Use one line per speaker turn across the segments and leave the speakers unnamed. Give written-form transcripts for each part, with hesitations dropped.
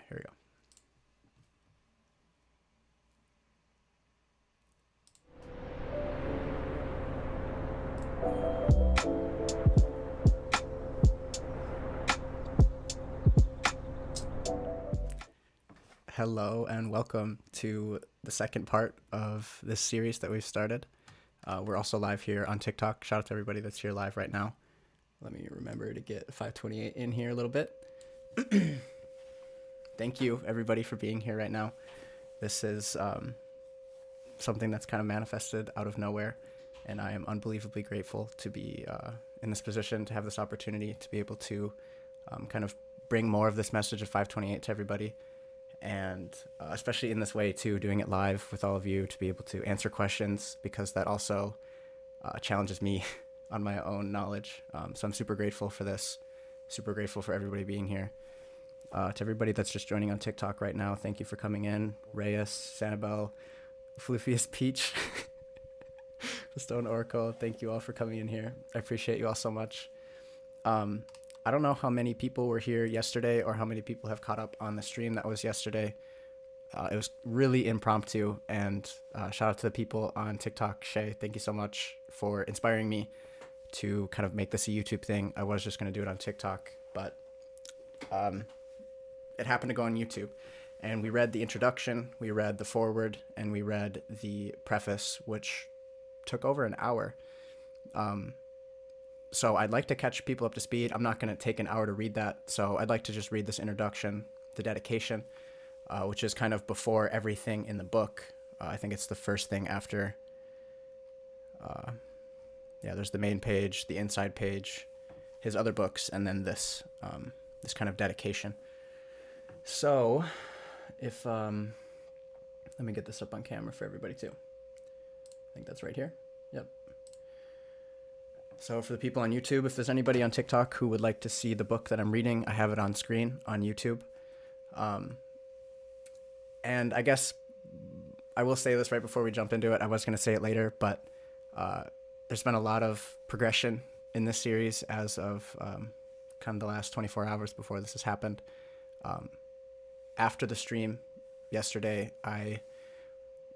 here we go. Hello and welcome to the second part of this series that we've started. We're also live here on TikTok. Shout out to everybody that's here live right now. Let me remember to get 528 in here a little bit. Thank you everybody for being here right now. This is something that's kind of manifested out of nowhere, and I am unbelievably grateful to be in this position, to have this opportunity to be able to kind of bring more of this message of 528 to everybody. And especially in this way too, doing it live with all of you, to be able to answer questions, because that also challenges me on my own knowledge. So I'm super grateful for this, super grateful for everybody being here. To everybody that's just joining on TikTok right now, thank you for coming in. Reyes, Sanibel, Fluffiest Peach, the Stone Oracle, thank you all for coming in here. I appreciate you all so much. I don't know how many people were here yesterday or how many people have caught up on the stream that was yesterday. It was really impromptu, and shout out to the people on TikTok. Shay, thank you so much for inspiring me to kind of make this a YouTube thing. I was just going to do it on TikTok, but it happened to go on YouTube. And we read the introduction, we read the foreword, and we read the preface, which took over an hour. So I'd like to catch people up to speed. I'm not going to take an hour to read that. So I'd like to just read this introduction, the dedication, which is kind of before everything in the book. I think it's the first thing after. There's the main page, the inside page, his other books, and then this this kind of dedication. So if, let me get this up on camera for everybody too. I think that's right here. Yep. So for the people on YouTube, if there's anybody on TikTok who would like to see the book that I'm reading, I have it on screen on YouTube. And I guess I will say this right before we jump into it. I was going to say it later, but there's been a lot of progression in this series as of kind of the last 24 hours before this has happened. After the stream yesterday, I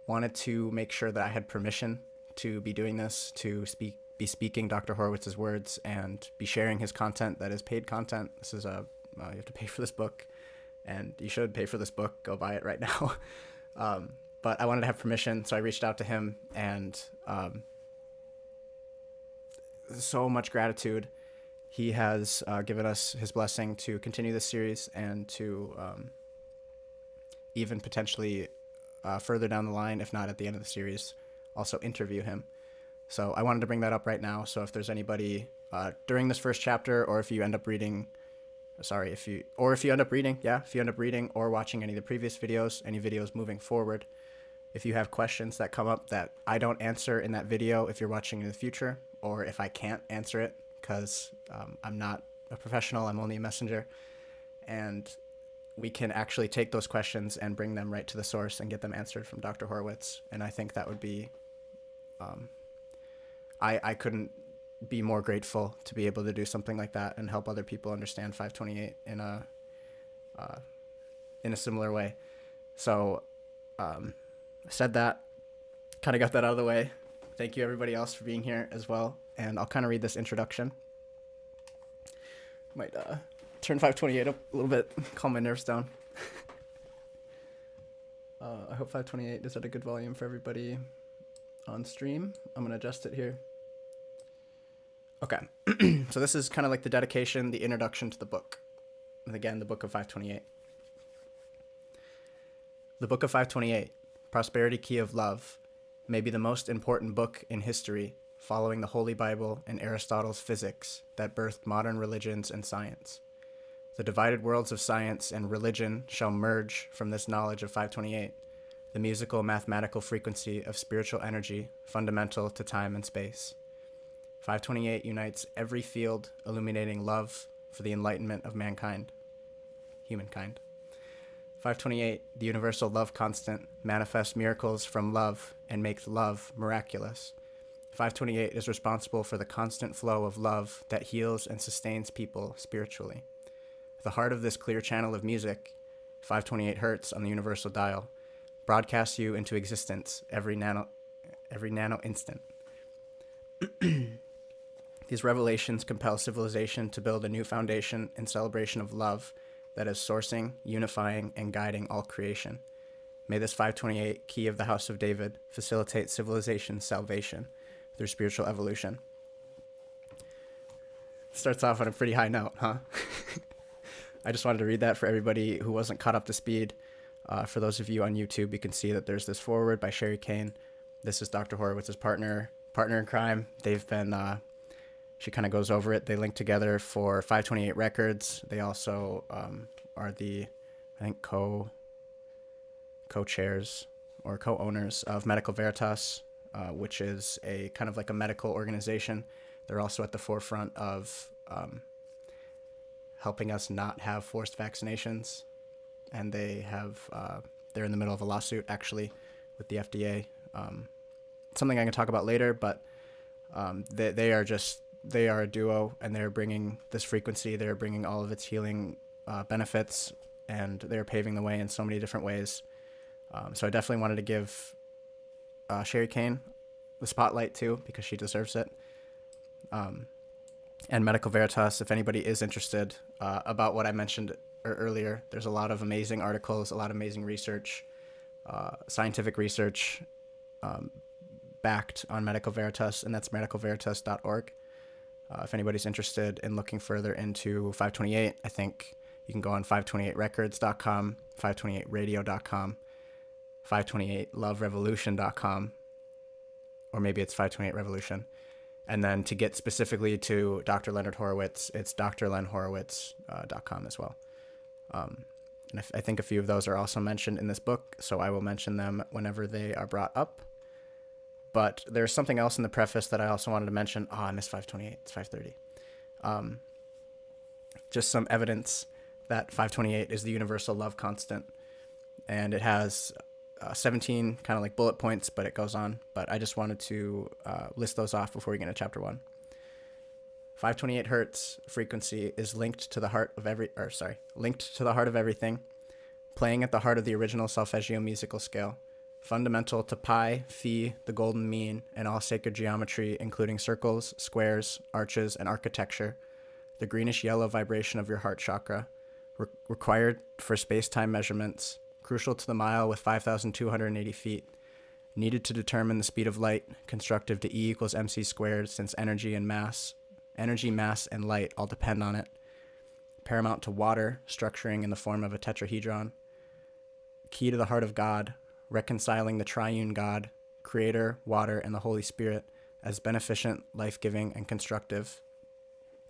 wanted to make sure that I had permission to be doing this, to be speaking Dr. Horowitz's words and be sharing his content that is paid content. This is you have to pay for this book, and you should pay for this book. Go buy it right now. But I wanted to have permission, so I reached out to him, and so much gratitude. He has given us his blessing to continue this series and to even potentially further down the line, if not at the end of the series, also interview him. So I wanted to bring that up right now. So if there's anybody during this first chapter, or if you end up reading, if you end up reading or watching any of the previous videos, any videos moving forward, if you have questions that come up that I don't answer in that video, if you're watching in the future, or if I can't answer it because I'm not a professional, I'm only a messenger, and we can actually take those questions and bring them right to the source and get them answered from Dr. Horowitz. And I think that would be, I couldn't be more grateful to be able to do something like that and help other people understand 528 in a similar way. So I said that, kind of got that out of the way. Thank you everybody else for being here as well. And I'll kind of read this introduction. Might turn 528 up a little bit, calm my nerves down. I hope 528 is at a good volume for everybody on stream. I'm going to adjust it here. Okay, so this is kind of like the dedication, the introduction to the book. And again, the book of 528. The book of 528, Prosperity Key of Love, may be the most important book in history, following the Holy Bible and Aristotle's physics that birthed modern religions and science. The divided worlds of science and religion shall merge from this knowledge of 528, the musical mathematical frequency of spiritual energy fundamental to time and space. 528 unites every field, illuminating love for the enlightenment of mankind, humankind. 528, the universal love constant, manifests miracles from love and makes love miraculous. 528 is responsible for the constant flow of love that heals and sustains people spiritually. The heart of this clear channel of music 528 hertz on the universal dial, broadcasts you into existence every nano instant. These revelations compel civilization to build a new foundation in celebration of love that is sourcing, unifying, and guiding all creation. May this 528 key of the House of David facilitate civilization's salvation through spiritual evolution. Starts off on a pretty high note, huh? I just wanted to read that for everybody who wasn't caught up to speed. For those of you on YouTube, you can see that there's this foreword by Sherry Kane. This is Dr. Horowitz's partner in crime. They've been, she kind of goes over it. They link together for 528 Records. They also are the, I think, co-chairs or co-owners of Medical Veritas, which is a kind of like a medical organization. They're also at the forefront of helping us not have forced vaccinations. And they have, they're in the middle of a lawsuit actually with the FDA. Something I can talk about later, but they are a duo, and they're bringing this frequency, they're bringing all of its healing benefits, and they're paving the way in so many different ways. So I definitely wanted to give Sherry Kane the spotlight too, because she deserves it. And Medical Veritas, if anybody is interested about what I mentioned earlier, there's a lot of amazing articles, a lot of amazing research, scientific research backed on Medical Veritas, and that's medicalveritas.org. If anybody's interested in looking further into 528, I think you can go on 528records.com, 528radio.com, 528loverevolution.com, or maybe it's 528revolution. And then to get specifically to Dr. Leonard Horowitz, it's drlenhorowitz.com as well. And I think a few of those are also mentioned in this book, so I will mention them whenever they are brought up. But there's something else in the preface that I also wanted to mention. Oh, I missed 528. It's 530. Just some evidence that 528 is the universal love constant. And it has 17 kind of like bullet points, but it goes on. But I just wanted to list those off before we get into chapter 1. 528 hertz frequency is linked to the heart of everything, playing at the heart of the original Solfeggio musical scale, fundamental to pi, phi, the golden mean, and all sacred geometry, including circles, squares, arches, and architecture, the greenish-yellow vibration of your heart chakra, required for space-time measurements, crucial to the mile with 5,280 feet, needed to determine the speed of light, constructive to E equals mc squared, since energy, mass, and light all depend on it, paramount to water, structuring in the form of a tetrahedron, key to the heart of God, reconciling the triune God, Creator, water, and the Holy Spirit as beneficent, life-giving, and constructive.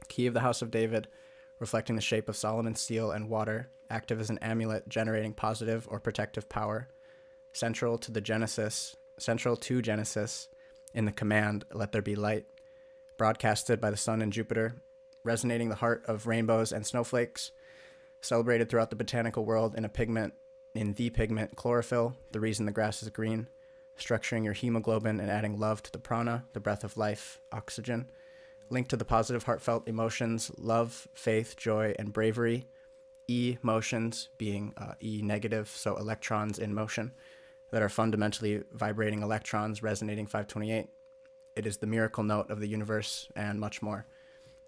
Key of the House of David, reflecting the shape of Solomon's seal and water, active as an amulet generating positive or protective power. Central to Genesis, in the command, let there be light. Broadcasted by the sun and Jupiter, resonating the heart of rainbows and snowflakes. Celebrated throughout the botanical world in the pigment chlorophyll, the reason the grass is green, structuring your hemoglobin and adding love to the prana, the breath of life, oxygen, linked to the positive heartfelt emotions, love, faith, joy, and bravery, E motions being E negative, so electrons in motion, that are fundamentally vibrating electrons resonating 528. It is the miracle note of the universe, and much more.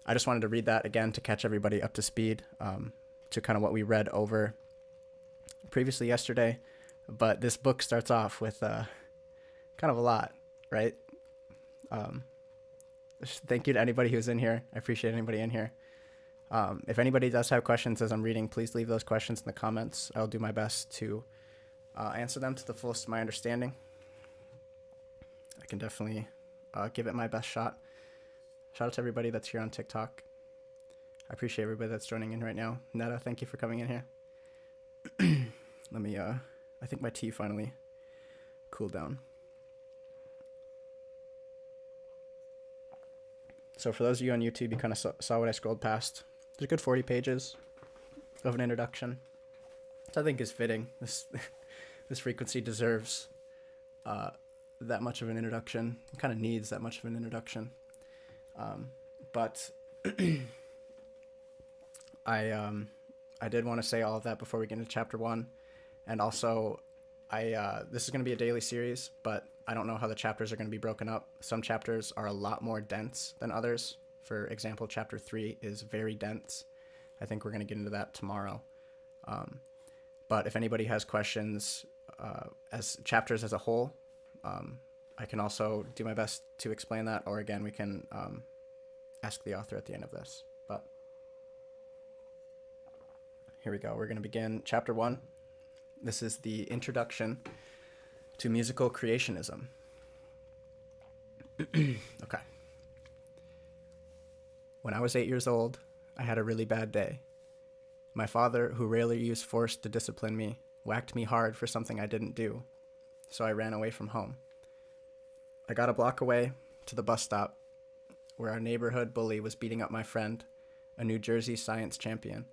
I just wanted to read that again to catch everybody up to speed, to kind of what we read over previously yesterday, but this book starts off with kind of a lot, right? Thank you to anybody who's in here. I appreciate anybody in here. If anybody does have questions as I'm reading, please leave those questions in the comments. I'll do my best to answer them to the fullest of my understanding. I can definitely give it my best shot. Shout out to everybody that's here on TikTok. I appreciate everybody that's joining in right now. Netta, thank you for coming in here. Let me, I think my tea finally cooled down. So for those of you on YouTube, you kind of saw what I scrolled past. There's a good 40 pages of an introduction, which I think is fitting. This frequency deserves that much of an introduction. It kind of needs that much of an introduction. But I I did want to say all of that before we get into chapter 1. And also, this is going to be a daily series, but I don't know how the chapters are going to be broken up. Some chapters are a lot more dense than others. For example, chapter 3 is very dense. I think we're going to get into that tomorrow. But if anybody has questions as chapters as a whole, I can also do my best to explain that, or again, we can ask the author at the end of this. But here we go. We're going to begin chapter 1. This is the introduction to musical creationism. Okay. When I was 8 years old, I had a really bad day. My father, who rarely used force to discipline me, whacked me hard for something I didn't do, so I ran away from home. I got a block away to the bus stop, where our neighborhood bully was beating up my friend, a New Jersey science champion.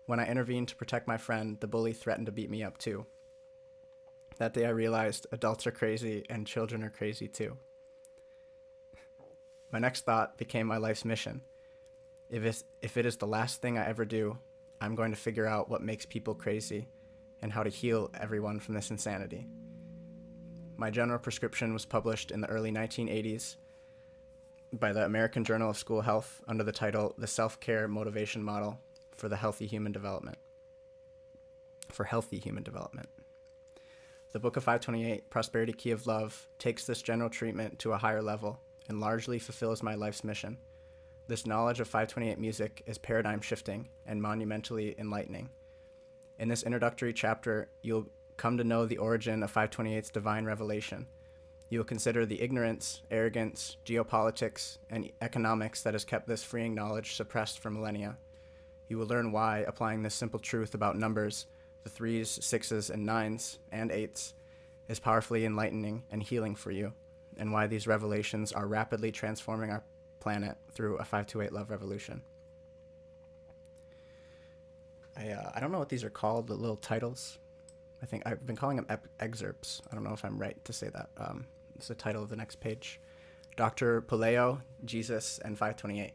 When I intervened to protect my friend, the bully threatened to beat me up too. That day I realized adults are crazy and children are crazy too. My next thought became my life's mission. If it is the last thing I ever do, I'm going to figure out what makes people crazy and how to heal everyone from this insanity. My general prescription was published in the early 1980s by the American Journal of School Health under the title The Self-Care Motivation Model for Healthy Human Development. The Book of 528, Prosperity Key of Love, takes this general treatment to a higher level and largely fulfills my life's mission. This knowledge of 528 music is paradigm shifting and monumentally enlightening. In this introductory chapter, you'll come to know the origin of 528's divine revelation. You will consider the ignorance, arrogance, geopolitics, and economics that has kept this freeing knowledge suppressed for millennia. You will learn why applying this simple truth about numbers, the 3s, 6s, and 9s, and 8s, is powerfully enlightening and healing for you, and why these revelations are rapidly transforming our planet through a 528 love revolution. I don't know what these are called, the little titles. I think I've been calling them excerpts. I don't know if I'm right to say that. It's the title of the next page. Dr. Puleo, Jesus, and 528.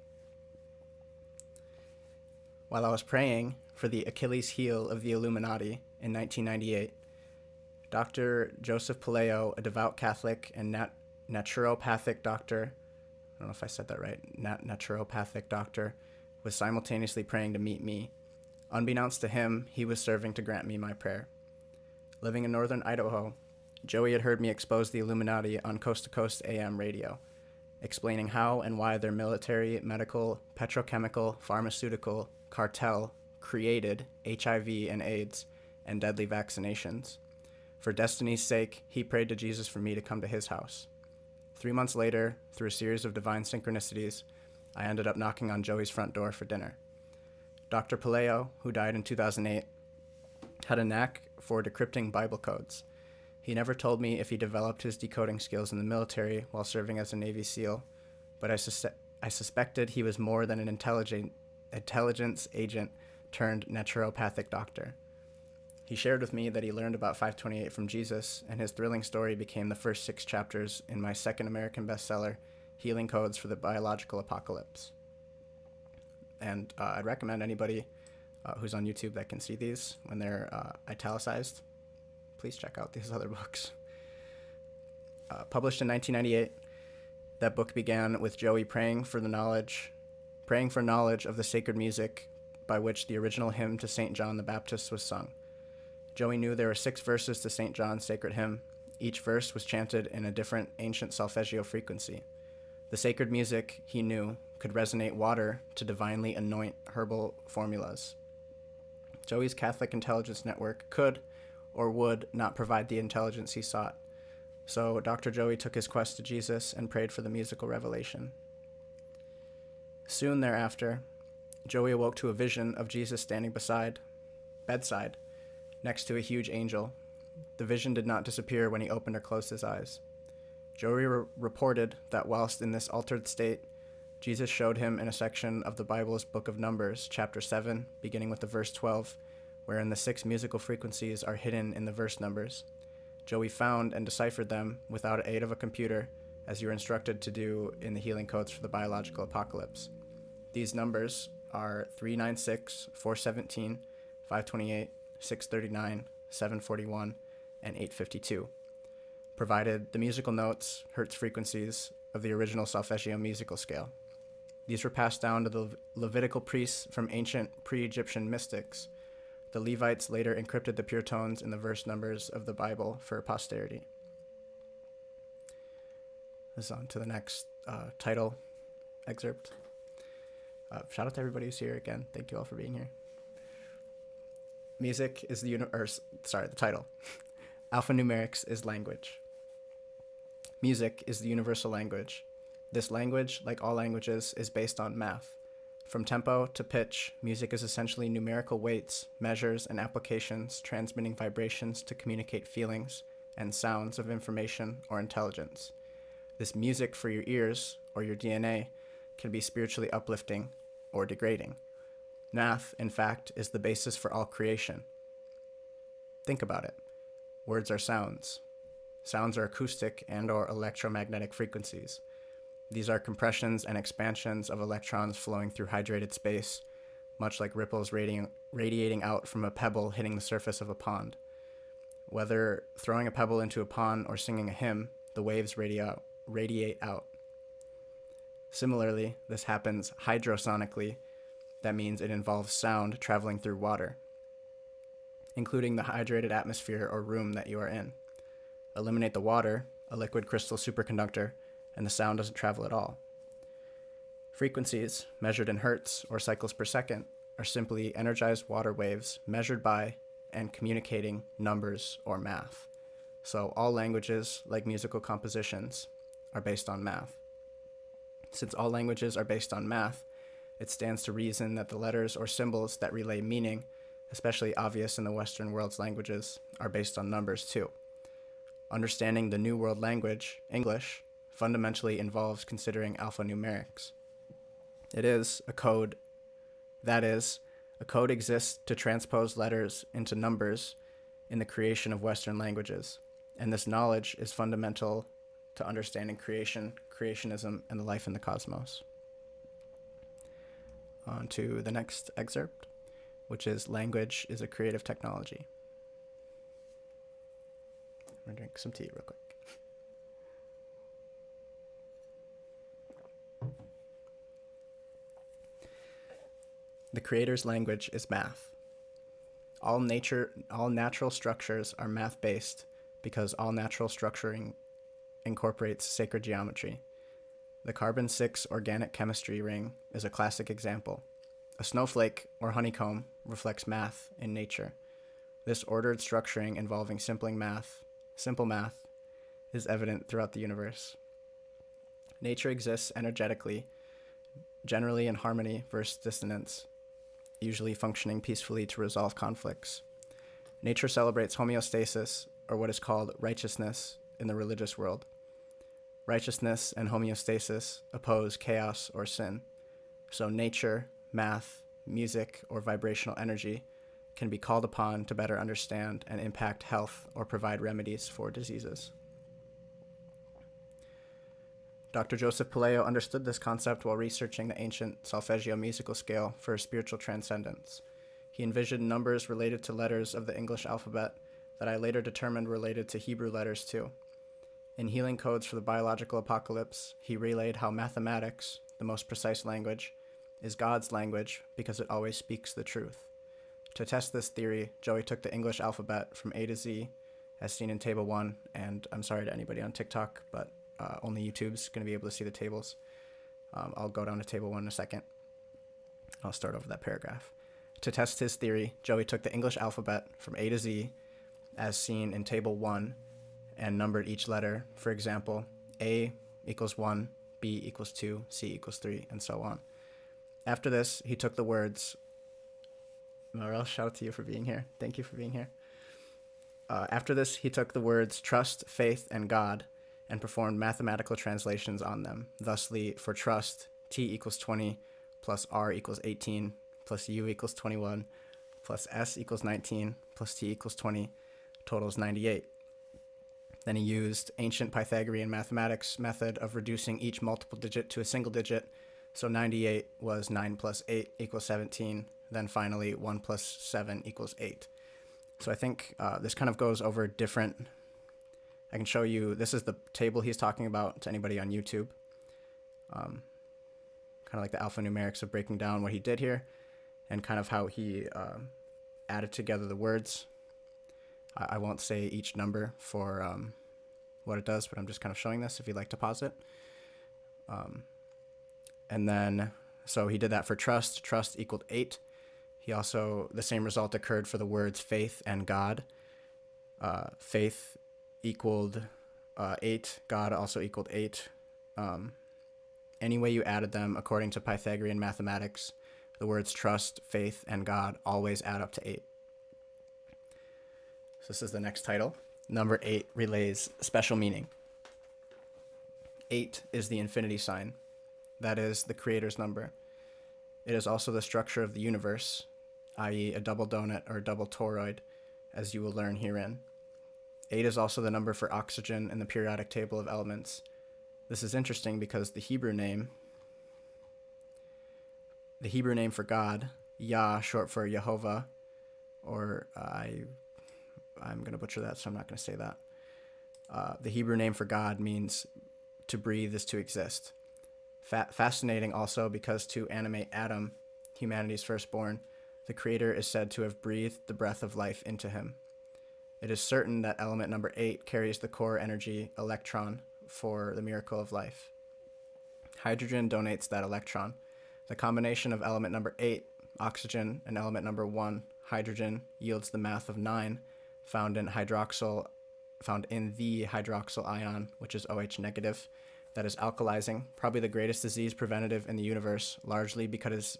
While I was praying for the Achilles heel of the Illuminati in 1998, Dr. Joseph Puleo, a devout Catholic and naturopathic doctor, I don't know if I said that right, naturopathic doctor, was simultaneously praying to meet me. Unbeknownst to him, he was serving to grant me my prayer. Living in northern Idaho, Joey had heard me expose the Illuminati on Coast to Coast AM radio, explaining how and why their military, medical, petrochemical, pharmaceutical cartel created HIV and AIDS and deadly vaccinations. For destiny's sake, he prayed to Jesus for me to come to his house. 3 months later, through a series of divine synchronicities, I ended up knocking on Joey's front door for dinner. Dr. Puleo, who died in 2008, had a knack for decrypting Bible codes. He never told me if he developed his decoding skills in the military while serving as a Navy SEAL, but I suspected he was more than an intelligence agent turned naturopathic doctor. He shared with me that he learned about 528 from Jesus, and his thrilling story became the first 6 chapters in my second American bestseller, Healing Codes for the Biological Apocalypse. And I'd recommend anybody who's on YouTube that can see these when they're italicized, please check out these other books. Published in 1998, that book began with Joey praying for knowledge of the sacred music by which the original hymn to St. John the Baptist was sung. Joey knew there were 6 verses to St. John's sacred hymn. Each verse was chanted in a different ancient Solfeggio frequency. The sacred music, he knew, could resonate water to divinely anoint herbal formulas. Joey's Catholic intelligence network could or would not provide the intelligence he sought. So Dr. Joey took his quest to Jesus and prayed for the musical revelation. Soon thereafter, Joey awoke to a vision of Jesus standing bedside, next to a huge angel. The vision did not disappear when he opened or closed his eyes. Joey reported that whilst in this altered state, Jesus showed him in a section of the Bible's Book of Numbers, chapter 7, beginning with the verse 12, wherein the 6 musical frequencies are hidden in the verse numbers. Joey found and deciphered them without aid of a computer, as you were instructed to do in the Healing Codes for the Biological Apocalypse. These numbers are 396, 417, 528, 639, 741, and 852, provided the musical notes, Hertz frequencies, of the original Solfeggio musical scale. These were passed down to the Levitical priests from ancient pre-Egyptian mystics. The Levites later encrypted the pure tones in the verse numbers of the Bible for posterity. This is on to the next title excerpt. Shout out to everybody who's here again. Thank you all for being here. Music is the title. Alphanumerics is language. Music is the universal language. This language, like all languages, is based on math. From tempo to pitch, music is essentially numerical weights, measures, and applications transmitting vibrations to communicate feelings and sounds of information or intelligence. This music for your ears, or your DNA, can be spiritually uplifting or degrading. Math, in fact, is the basis for all creation. Think about it. Words are sounds. Sounds are acoustic and or electromagnetic frequencies. These are compressions and expansions of electrons flowing through hydrated space, much like ripples radiating out from a pebble hitting the surface of a pond. Whether throwing a pebble into a pond or singing a hymn, the waves radiate out. Similarly, this happens hydrosonically. That means it involves sound traveling through water, including the hydrated atmosphere or room that you are in. Eliminate the water, a liquid crystal superconductor, and the sound doesn't travel at all. Frequencies, measured in hertz or cycles per second, are simply energized water waves measured by and communicating numbers or math. So all languages, like musical compositions, are based on math. Since all languages are based on math, it stands to reason that the letters or symbols that relay meaning, especially obvious in the Western world's languages, are based on numbers too. Understanding the New World language, English, fundamentally involves considering alphanumerics. It is a code. That is, a code exists to transpose letters into numbers in the creation of Western languages, and this knowledge is fundamental to understanding creation, creationism, and the life in the cosmos. On to the next excerpt, which is Language is a Creative Technology. I'm going to drink some tea real quick. The creator's language is math. All natural structures are math-based because all natural structuring incorporates sacred geometry. The carbon-6 organic chemistry ring is a classic example. A snowflake or honeycomb reflects math in nature. This ordered structuring involving simple math, is evident throughout the universe. Nature exists energetically, generally in harmony versus dissonance, usually functioning peacefully to resolve conflicts. Nature celebrates homeostasis, or what is called righteousness in the religious world. Righteousness and homeostasis oppose chaos or sin. So nature, math, music, or vibrational energy can be called upon to better understand and impact health or provide remedies for diseases. Dr. Joseph Palaio understood this concept while researching the ancient Solfeggio musical scale for spiritual transcendence. He envisioned numbers related to letters of the English alphabet that I later determined related to Hebrew letters too. In Healing Codes for the Biological Apocalypse, he relayed how mathematics, the most precise language, is God's language because it always speaks the truth. To test this theory, Joey took the English alphabet from A to Z, as seen in Table 1, and I'm sorry to anybody on TikTok, but only YouTube's going to be able to see the tables. I'll go down to Table 1 in a second. I'll start over that paragraph. To test his theory, Joey took the English alphabet from A to Z, as seen in Table 1, and numbered each letter. For example, A equals 1, B equals 2, C equals 3, and so on. After this, he took the words... Morel, shout out to you for being here. Thank you for being here. After this, he took the words trust, faith, and God and performed mathematical translations on them. Thusly, for trust, T equals 20 plus R equals 18 plus U equals 21 plus S equals 19 plus T equals 20 totals 98. Then he used ancient Pythagorean mathematics method of reducing each multiple digit to a single digit So 98 was 9 plus 8 equals 17. Then finally 1 plus 7 equals 8. So I think this kind of goes over different... I can show you, this is the table he's talking about to anybody on YouTube. Kind of like the alphanumerics of breaking down what he did here and kind of how he added together the words. I won't say each number for what it does, but I'm just kind of showing this if you'd like to pause it. And then, so he did that for trust. Trust equaled 8. He also, the same result occurred for the words faith and God. Faith equaled 8. God also equaled 8. Any way you added them, according to Pythagorean mathematics, the words trust, faith, and God always add up to 8. So this is the next title. Number 8 relays special meaning. 8 is the infinity sign. That is the creator's number. It is also the structure of the universe, i.e. a double donut or a double toroid, as you will learn herein. 8 is also the number for oxygen in the periodic table of elements. This is interesting because the Hebrew name for God, Yah, short for Yehovah, or I'm going to butcher that, so I'm not going to say that. The Hebrew name for God means to breathe is to exist. Fascinating also because to animate Adam, humanity's firstborn, the Creator is said to have breathed the breath of life into him. It is certain that element number 8 carries the core energy electron for the miracle of life. Hydrogen donates that electron. The combination of element number 8, oxygen, and element number 1, hydrogen, yields the math of 9, found in the hydroxyl ion, which is OH negative, that is alkalizing, probably the greatest disease preventative in the universe, largely because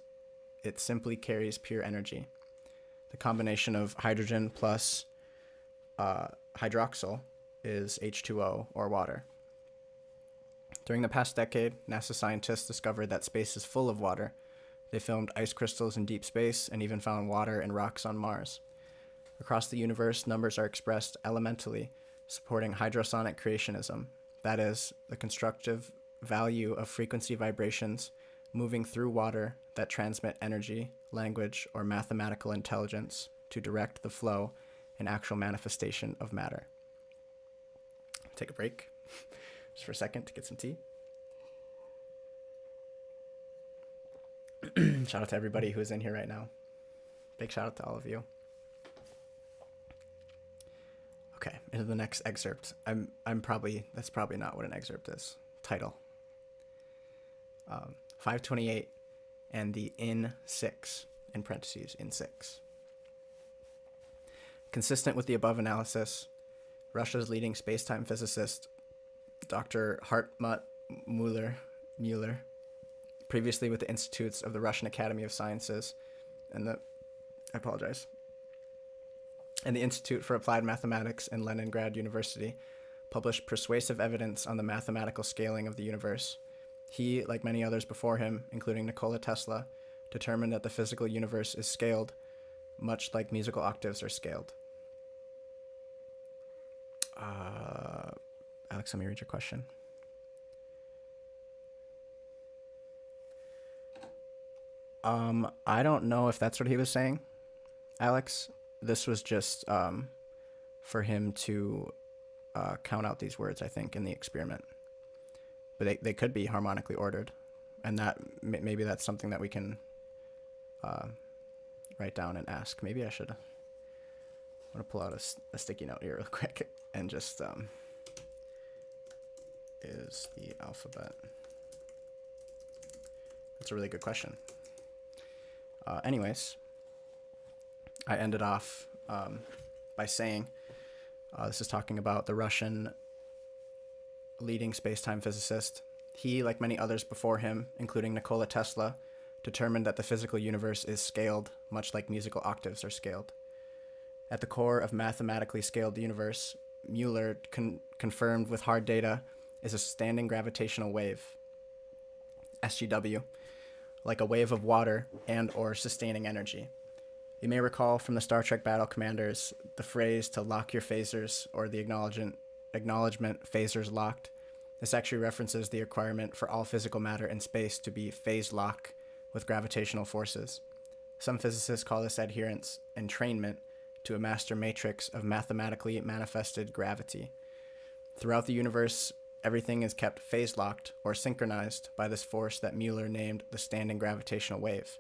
it simply carries pure energy. The combination of hydrogen plus hydroxyl is H2O, or water. During the past decade, NASA scientists discovered that space is full of water. They filmed ice crystals in deep space and even found water in rocks on Mars. Across the universe, numbers are expressed elementally, supporting hydrosonic creationism. That is, the constructive value of frequency vibrations moving through water that transmit energy, language, or mathematical intelligence to direct the flow and actual manifestation of matter. Take a break just for a second to get some tea. Shout out to everybody who is in here right now. Big shout out to all of you. Okay, into the next excerpt. That's probably not what an excerpt is. Title. 528 and the in 6, in parentheses, in 6. Consistent with the above analysis, Russia's leading space-time physicist, Dr. Hartmut Müller, previously with the Institutes of the Russian Academy of Sciences and the Institute for Applied Mathematics in Leningrad University, published persuasive evidence on the mathematical scaling of the universe. He, like many others before him, including Nikola Tesla, determined that the physical universe is scaled, much like musical octaves are scaled. Alex, let me read your question. I don't know if that's what he was saying, Alex. This was just for him to count out these words, I think, in the experiment. But they could be harmonically ordered, and that maybe that's something that we can write down and ask. Maybe I should. I'm gonna pull out a sticky note here real quick and just is the alphabet. That's a really good question. Anyways, I ended off by saying this is talking about the Russian leading space-time physicist. He, like many others before him, including Nikola Tesla, determined that the physical universe is scaled, much like musical octaves are scaled. At the core of mathematically scaled universe, Müller confirmed with hard data, is a standing gravitational wave, SGW, like a wave of water and or sustaining energy. You may recall from the Star Trek Battle Commanders the phrase to lock your phasers, or the acknowledgement phasers locked. This actually references the requirement for all physical matter in space to be phase lock with gravitational forces. Some physicists call this adherence entrainment to a master matrix of mathematically manifested gravity. Throughout the universe, everything is kept phase locked or synchronized by this force that Mueller named the standing gravitational wave.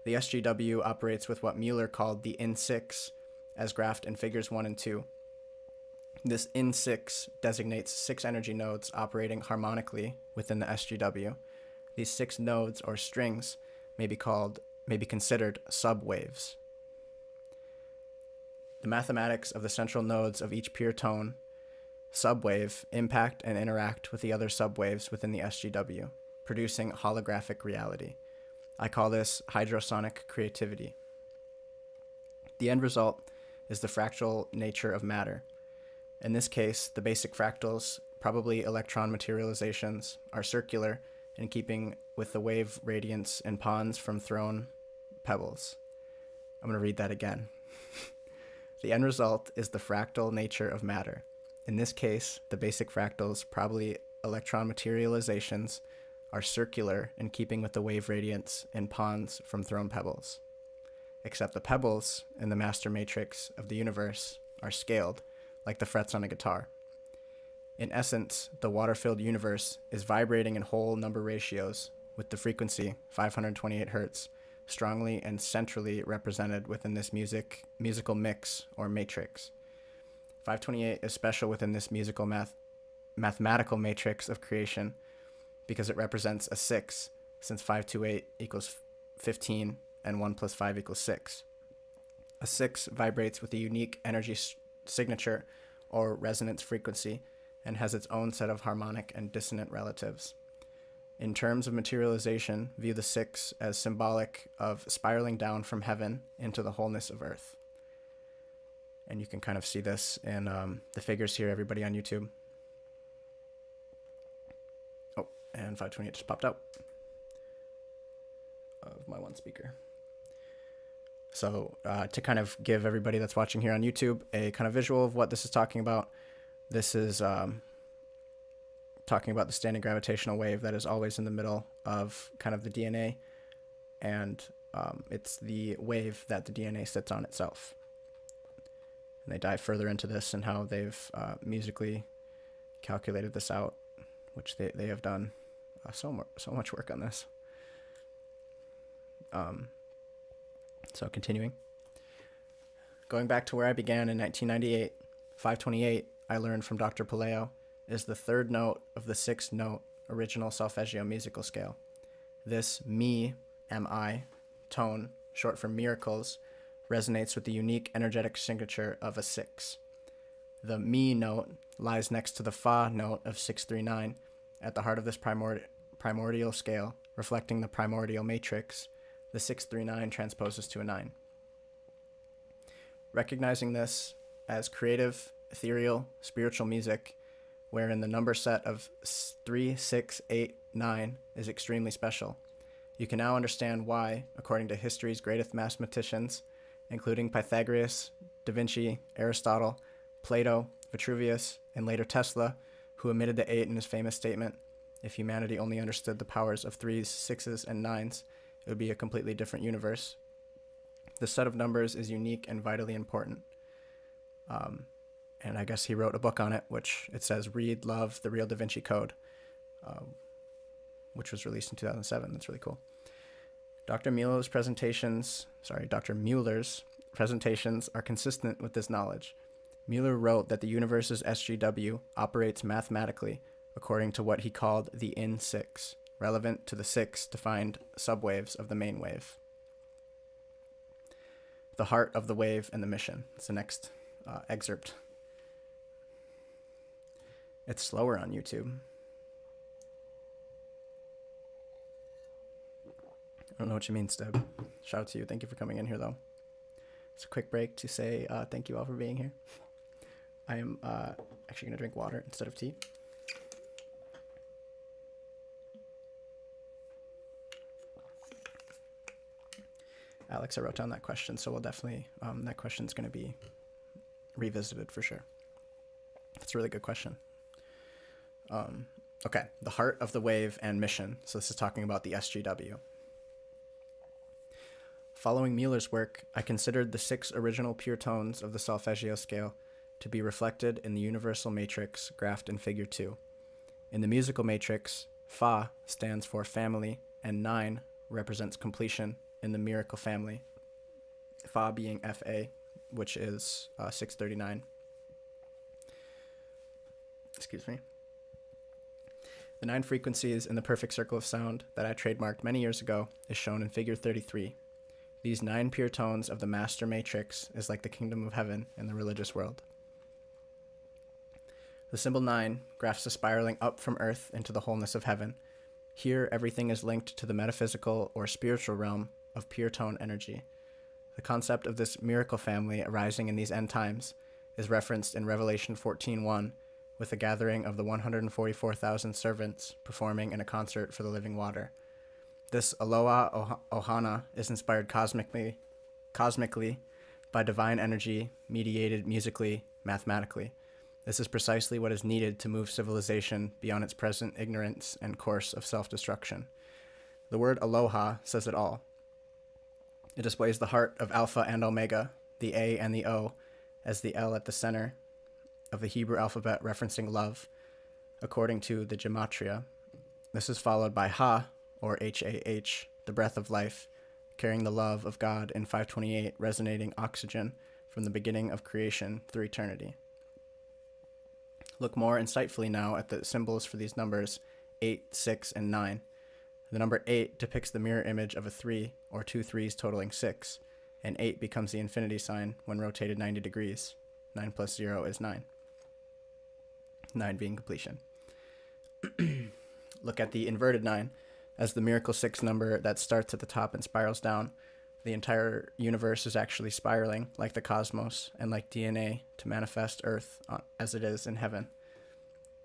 The SGW operates with what Mueller called the in6, as graphed in figures 1 and 2. This in6 designates 6 energy nodes operating harmonically within the SGW. These 6 nodes or strings may be considered subwaves. The mathematics of the central nodes of each pure tone subwave impact and interact with the other subwaves within the SGW, producing holographic reality. I call this hydrosonic creativity. The end result is the fractal nature of matter. In this case, the basic fractals, probably electron materializations, are circular in keeping with the wave radiance in ponds from thrown pebbles. I'm going to read that again. The end result is the fractal nature of matter. In this case, the basic fractals, probably electron materializations, are circular in keeping with the wave radiance in ponds from thrown pebbles. Except the pebbles in the master matrix of the universe are scaled, like the frets on a guitar. In essence, the water-filled universe is vibrating in whole number ratios, with the frequency, 528 Hz, strongly and centrally represented within this musical mix or matrix. 528 is special within this musical mathematical matrix of creation because it represents a 6, since 528 equals 15 and 1 plus 5 equals 6. A 6 vibrates with a unique energy signature or resonance frequency and has its own set of harmonic and dissonant relatives. In terms of materialization, view the 6 as symbolic of spiraling down from heaven into the wholeness of earth. And you can kind of see this in the figures here, everybody on YouTube. Oh, and 528 just popped out of my one speaker. So to kind of give everybody that's watching here on YouTube a kind of visual of what this is talking about, this is talking about the standing gravitational wave that is always in the middle of kind of the DNA, and it's the wave that the DNA sits on itself. And they dive further into this and how they've musically calculated this out, which they have done so much work on this. So continuing. Going back to where I began in 1998, 528, I learned from Dr. Palaio, is the third note of the 6-note original solfeggio musical scale. This mi, M-I, tone, short for miracles, resonates with the unique energetic signature of a 6. The mi note lies next to the fa note of 639 at the heart of this primordial scale, reflecting the primordial matrix. The 639 transposes to a 9. Recognizing this as creative, ethereal, spiritual music, wherein the number set of 3, 6, 8, 9 is extremely special, you can now understand why, according to history's greatest mathematicians, including Pythagoras, Da Vinci, Aristotle, Plato, Vitruvius, and later Tesla, who omitted the 8 in his famous statement, "If humanity only understood the powers of 3s, 6s, and 9s, it would be a completely different universe." The set of numbers is unique and vitally important. And I guess he wrote a book on it, which it says, "Read, Love, The Real Da Vinci Code," which was released in 2007. That's really cool. Dr. Mueller's presentations are consistent with this knowledge. Mueller wrote that the universe's SGW operates mathematically according to what he called the in6, relevant to the 6 defined subwaves of the main wave. The heart of the wave and the mission. It's the next excerpt. It's slower on YouTube. I don't know what you mean, Steb. Shout out to you. Thank you for coming in here, though. It's a quick break to say thank you all for being here. I am actually going to drink water instead of tea. Alex, I wrote down that question, so we'll definitely, that question's going to be revisited for sure. That's a really good question. Okay, the heart of the wave and mission. So this is talking about the SGW. Following Mueller's work, I considered the 6 original pure tones of the Solfeggio scale to be reflected in the universal matrix graphed in Figure 2. In the musical matrix, Fa stands for family, and 9 represents completion in the miracle family, Fa being Fa, which is 639. Excuse me. The 9 frequencies in the perfect circle of sound that I trademarked many years ago is shown in Figure 33. These 9 pure tones of the master matrix is like the kingdom of heaven in the religious world. The symbol 9 graphs the spiraling up from earth into the wholeness of heaven. Here, everything is linked to the metaphysical or spiritual realm of pure tone energy. The concept of this miracle family arising in these end times is referenced in Revelation 14:1, with the gathering of the 144,000 servants performing in a concert for the living water. This Aloha Ohana is inspired cosmically by divine energy, mediated musically, mathematically. This is precisely what is needed to move civilization beyond its present ignorance and course of self-destruction. The word aloha says it all. It displays the heart of Alpha and Omega, the A and the O, as the L at the center of the Hebrew alphabet referencing love, according to the gematria. This is followed by Ha, or H-A-H, the breath of life, carrying the love of God in 528, resonating oxygen from the beginning of creation through eternity. Look more insightfully now at the symbols for these numbers 8, 6, and 9. The number 8 depicts the mirror image of a 3, or 2 threes totaling 6, and 8 becomes the infinity sign when rotated 90 degrees. 9 plus 0 is 9. 9 being completion. Look at the inverted 9 as the miracle 6 number that starts at the top and spirals down. The entire universe is actually spiraling like the cosmos and like DNA to manifest Earth as it is in heaven.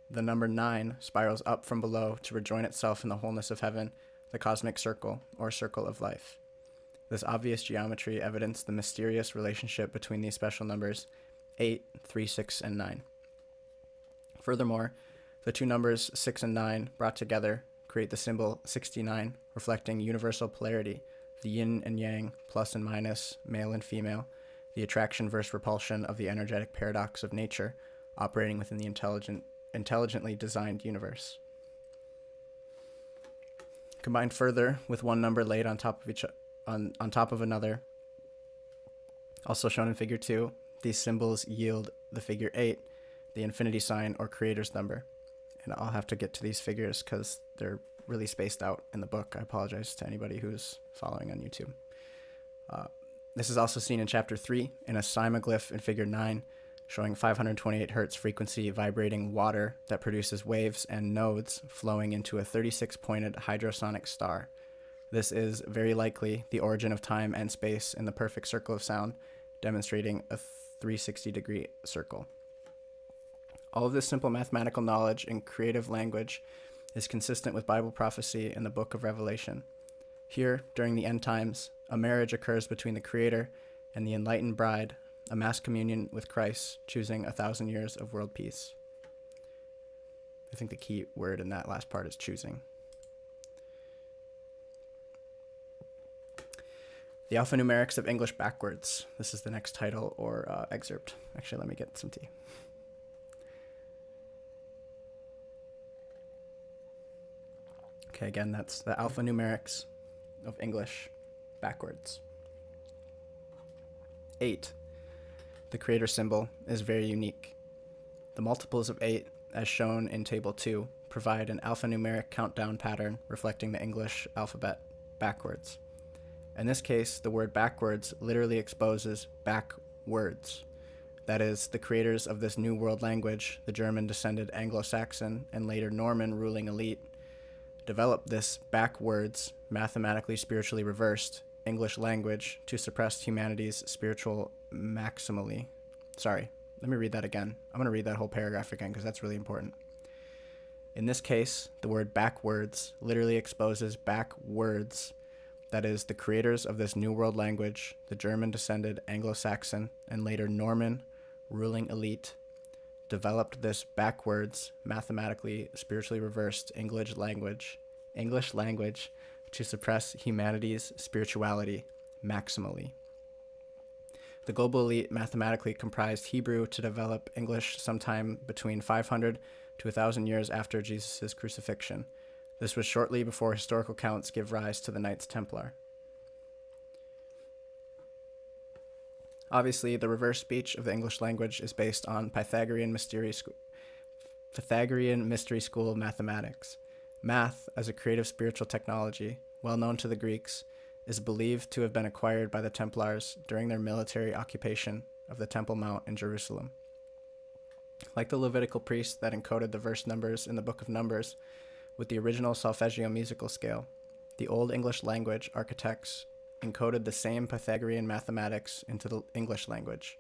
The number 9 spirals up from below to rejoin itself in the wholeness of heaven, the cosmic circle or circle of life. This obvious geometry evidenced the mysterious relationship between these special numbers 8, 3, 6, and 9. Furthermore, the two numbers 6 and 9 brought together create the symbol 69, reflecting universal polarity, the yin and yang, plus and minus, male and female, the attraction versus repulsion of the energetic paradox of nature operating within the intelligently designed universe. Combined further with one number laid on top of another, also shown in Figure 2, these symbols yield the figure 8, the infinity sign or creator's number. And I'll have to get to these figures because they're really spaced out in the book. I apologize to anybody who's following on YouTube. This is also seen in Chapter 3 in a cymaglyph in Figure 9, showing 528 hertz frequency vibrating water that produces waves and nodes flowing into a 36-pointed hydrosonic star. This is very likely the origin of time and space in the perfect circle of sound, demonstrating a 360-degree circle. All of this simple mathematical knowledge in creative language is consistent with Bible prophecy in the book of Revelation. Here, during the end times, a marriage occurs between the Creator and the enlightened bride, a mass communion with Christ, choosing 1,000 years of world peace. I think the key word in that last part is choosing. The alphanumerics of English backwards. This is the next title or excerpt. Actually, let me get some tea. Okay, again, that's the alphanumerics of English backwards. 8. The creator symbol is very unique. The multiples of 8, as shown in Table 2, provide an alphanumeric countdown pattern reflecting the English alphabet backwards. In this case, the word backwards literally exposes backwards. That is, the creators of this new world language, the German-descended Anglo-Saxon and later Norman ruling elite, developed this backwards, mathematically spiritually reversed English language to suppress humanity's spiritual maximally. Sorry, let me read that again. I'm going to read that whole paragraph again because that's really important. In this case, the word backwards literally exposes backwards. That is, the creators of this new world language, the German-descended Anglo-Saxon and later Norman ruling elite, developed this backwards, mathematically, spiritually reversed English language to suppress humanity's spirituality maximally. The global elite mathematically comprised Hebrew to develop English sometime between 500 to 1,000 years after Jesus' crucifixion. This was shortly before historical counts give rise to the Knights Templar. Obviously, the reverse speech of the English language is based on Pythagorean mystery school mathematics. Math, as a creative spiritual technology, well known to the Greeks, is believed to have been acquired by the Templars during their military occupation of the Temple Mount in Jerusalem. Like the Levitical priests that encoded the verse numbers in the Book of Numbers with the original Solfeggio musical scale, the Old English language architects encoded the same Pythagorean mathematics into the English language.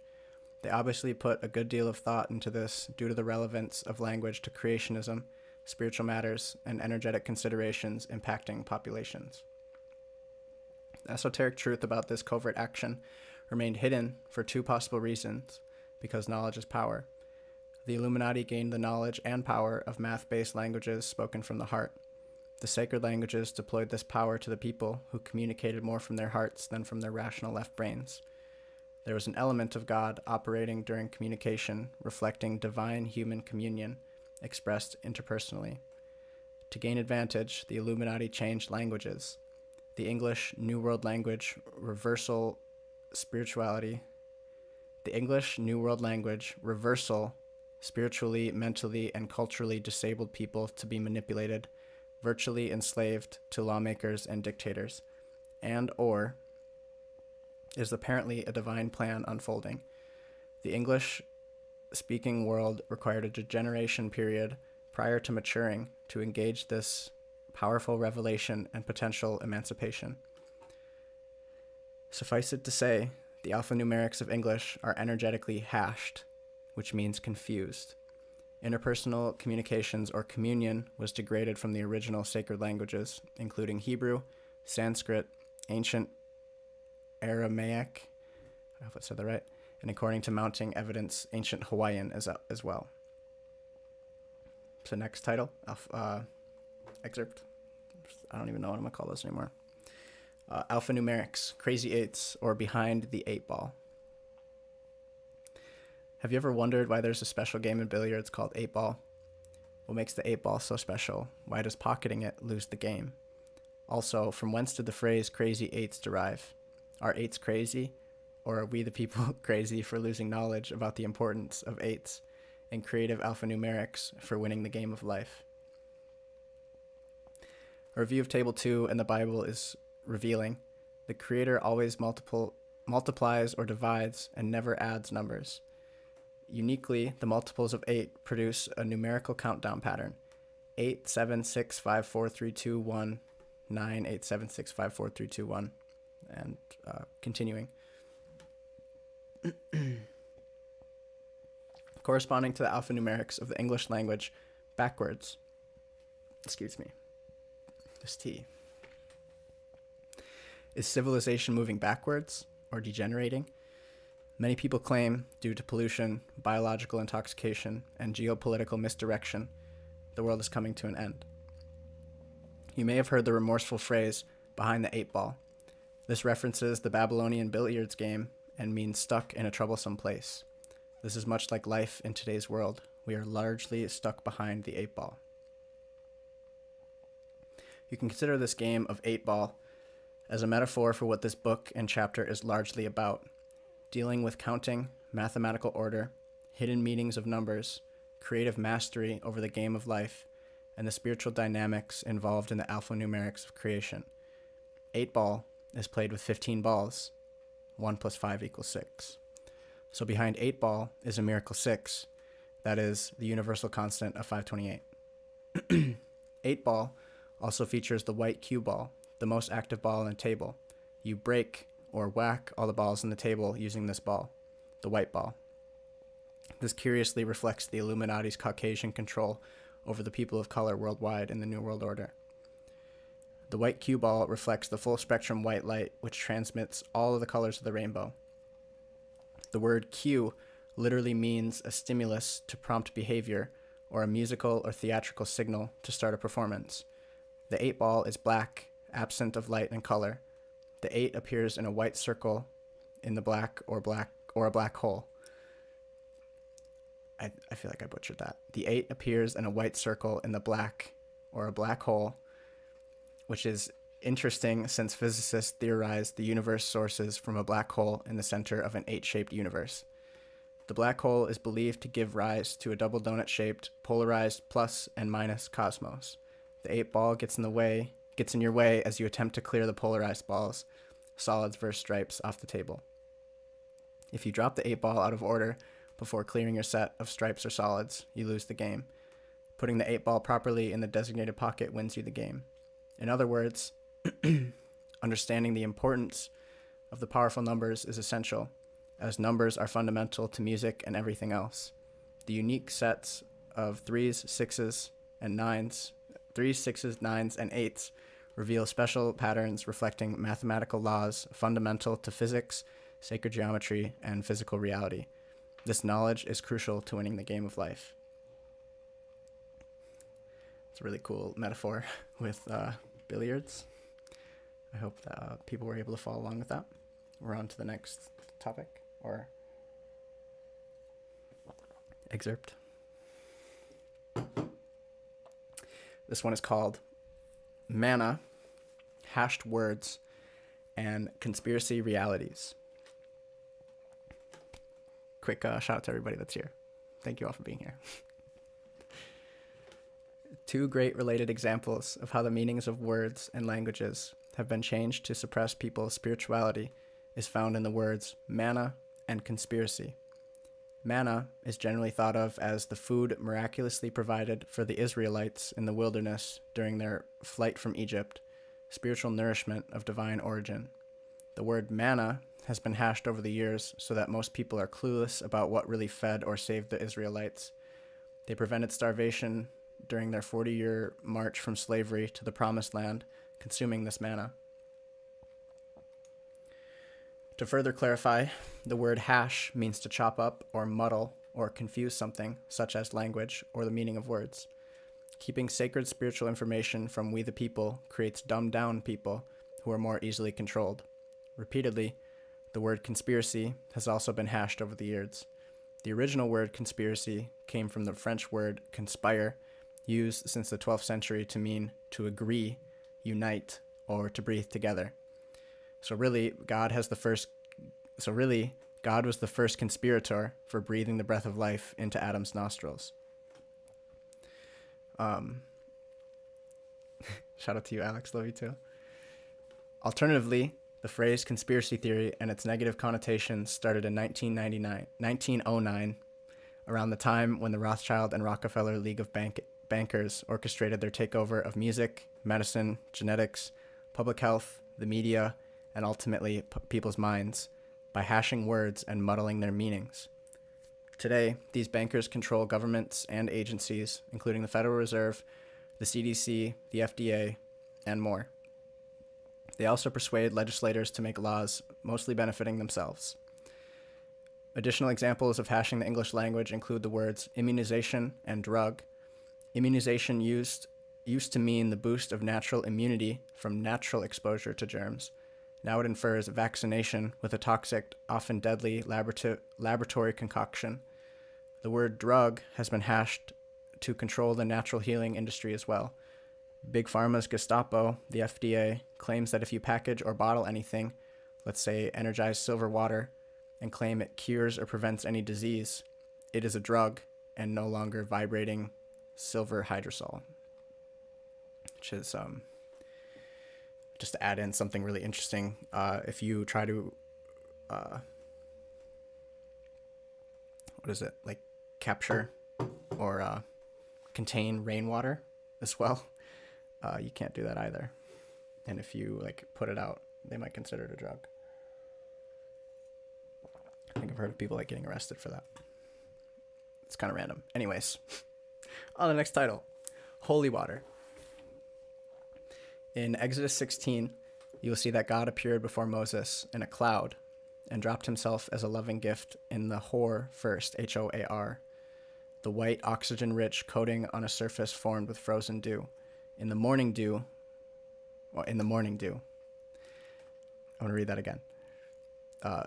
They obviously put a good deal of thought into this due to the relevance of language to creationism, spiritual matters, and energetic considerations impacting populations. The esoteric truth about this covert action remained hidden for two possible reasons: because knowledge is power. The Illuminati gained the knowledge and power of math-based languages spoken from the heart. The sacred languages deployed this power to the people, who communicated more from their hearts than from their rational left brains. There was an element of God operating during communication, reflecting divine human communion, expressed interpersonally. To gain advantage, the Illuminati changed languages. The English New World language, reversal spirituality. The English New World language, reversal spiritually, mentally, and culturally disabled people to be manipulated, virtually enslaved to lawmakers and dictators, and/or is apparently a divine plan unfolding. The English-speaking world required a generation period prior to maturing to engage this powerful revelation and potential emancipation. Suffice it to say, the alphanumerics of English are energetically hashed, which means confused. Interpersonal communications or communion was degraded from the original sacred languages, including Hebrew, Sanskrit, ancient Aramaic, I hope I said that right, and according to mounting evidence, ancient Hawaiian as well. So next title, excerpt. I don't even know what I'm going to call this anymore. Alphanumerics, Crazy Eights, or Behind the Eight Ball. Have you ever wondered why there's a special game in billiards called 8 Ball? What makes the 8 Ball so special? Why does pocketing it lose the game? Also, from whence did the phrase crazy eights derive? Are eights crazy? Or are we the people crazy for losing knowledge about the importance of eights and creative alphanumerics for winning the game of life? A review of Table 2 in the Bible is revealing. The Creator always multiplies or divides and never adds numbers. Uniquely, the multiples of 8 produce a numerical countdown pattern: 8, 7, 6, 5, 4, 3, 2, 1, 9, 8, 7, 6, 5, 4, 3, 2, 1, and continuing. Corresponding to the alphanumerics of the English language backwards. Excuse me. This T. Is civilization moving backwards or degenerating? Many people claim, due to pollution, biological intoxication, and geopolitical misdirection, the world is coming to an end. You may have heard the remorseful phrase, behind the 8 ball. This references the Babylonian billiards game and means stuck in a troublesome place. This is much like life in today's world. We are largely stuck behind the 8 ball. You can consider this game of 8 ball as a metaphor for what this book and chapter is largely about: dealing with counting, mathematical order, hidden meanings of numbers, creative mastery over the game of life, and the spiritual dynamics involved in the alphanumerics of creation. 8 ball is played with 15 balls. 1 plus 5 equals 6. So behind 8 ball is a miracle 6, that is, the universal constant of 528. 8 ball also features the white cue ball, the most active ball on the table. You break or whack all the balls on the table using this ball, the white ball. This curiously reflects the Illuminati's Caucasian control over the people of color worldwide in the New World Order. The white cue ball reflects the full spectrum white light, which transmits all of the colors of the rainbow. The word cue literally means a stimulus to prompt behavior or a musical or theatrical signal to start a performance. The 8 ball is black, absent of light and color. The 8 appears in a white circle in the black or a black hole. I feel like I butchered that. The 8 appears in a white circle in the black or a black hole, which is interesting since physicists theorized the universe sources from a black hole in the center of an 8-shaped universe. The black hole is believed to give rise to a double donut-shaped, polarized plus and minus cosmos. The 8 ball gets in your way as you attempt to clear the polarized balls, solids versus stripes, off the table. If you drop the 8 ball out of order before clearing your set of stripes or solids, you lose the game. Putting the 8 ball properly in the designated pocket wins you the game. In other words, understanding the importance of the powerful numbers is essential, as numbers are fundamental to music and everything else. The unique sets of 3s, 6s, and 9s, 3s, 6s, 9s, and 8s reveal special patterns reflecting mathematical laws fundamental to physics, sacred geometry, and physical reality. This knowledge is crucial to winning the game of life. It's a really cool metaphor with billiards. I hope that people were able to follow along with that. We're on to the next topic or excerpt. This one is called Manna, Hashed Words, and Conspiracy Realities. Quick shout out to everybody that's here. Thank you all for being here. Two great related examples of how the meanings of words and languages have been changed to suppress people's spirituality is found in the words manna and conspiracy. Manna is generally thought of as the food miraculously provided for the Israelites in the wilderness during their flight from Egypt, spiritual nourishment of divine origin. The word manna has been hashed over the years so that most people are clueless about what really fed or saved the Israelites. They prevented starvation during their 40-year march from slavery to the Promised Land, consuming this manna. To further clarify, the word hash means to chop up or muddle or confuse something, such as language or the meaning of words. Keeping sacred spiritual information from we the people creates dumbed-down people who are more easily controlled. Repeatedly, the word conspiracy has also been hashed over the years. The original word conspiracy came from the French word conspire, used since the 12th century to mean to agree, unite, or to breathe together. So really, God was the first conspirator for breathing the breath of life into Adam's nostrils. Shout out to you, Alex. Love you too. Alternatively, the phrase conspiracy theory and its negative connotations started in 1909, around the time when the Rothschild and Rockefeller League of Bankers orchestrated their takeover of music, medicine, genetics, public health, the media, and ultimately people's minds by hashing words and muddling their meanings. Today, these bankers control governments and agencies, including the Federal Reserve, the CDC, the FDA, and more. They also persuade legislators to make laws mostly benefiting themselves. Additional examples of hashing the English language include the words immunization and drug. Immunization used to mean the boost of natural immunity from natural exposure to germs. Now it infers vaccination with a toxic, often deadly laboratory concoction. The word drug has been hashed to control the natural healing industry as well. Big Pharma's Gestapo, the FDA, claims that if you package or bottle anything, let's say energized silver water, and claim it cures or prevents any disease, it is a drug and no longer vibrating silver hydrosol. Which is, just to add in something really interesting, if you try to, capture or contain rainwater as well, you can't do that either. And if you put it out, they might consider it a drug. I think I've heard of people getting arrested for that. It's kind of random. Anyways, on the next title, holy water. In Exodus 16, you will see that God appeared before Moses in a cloud and dropped himself as a loving gift in the Hor first, Hoar, the white oxygen-rich coating on a surface formed with frozen dew. In the morning dew, I want to read that again.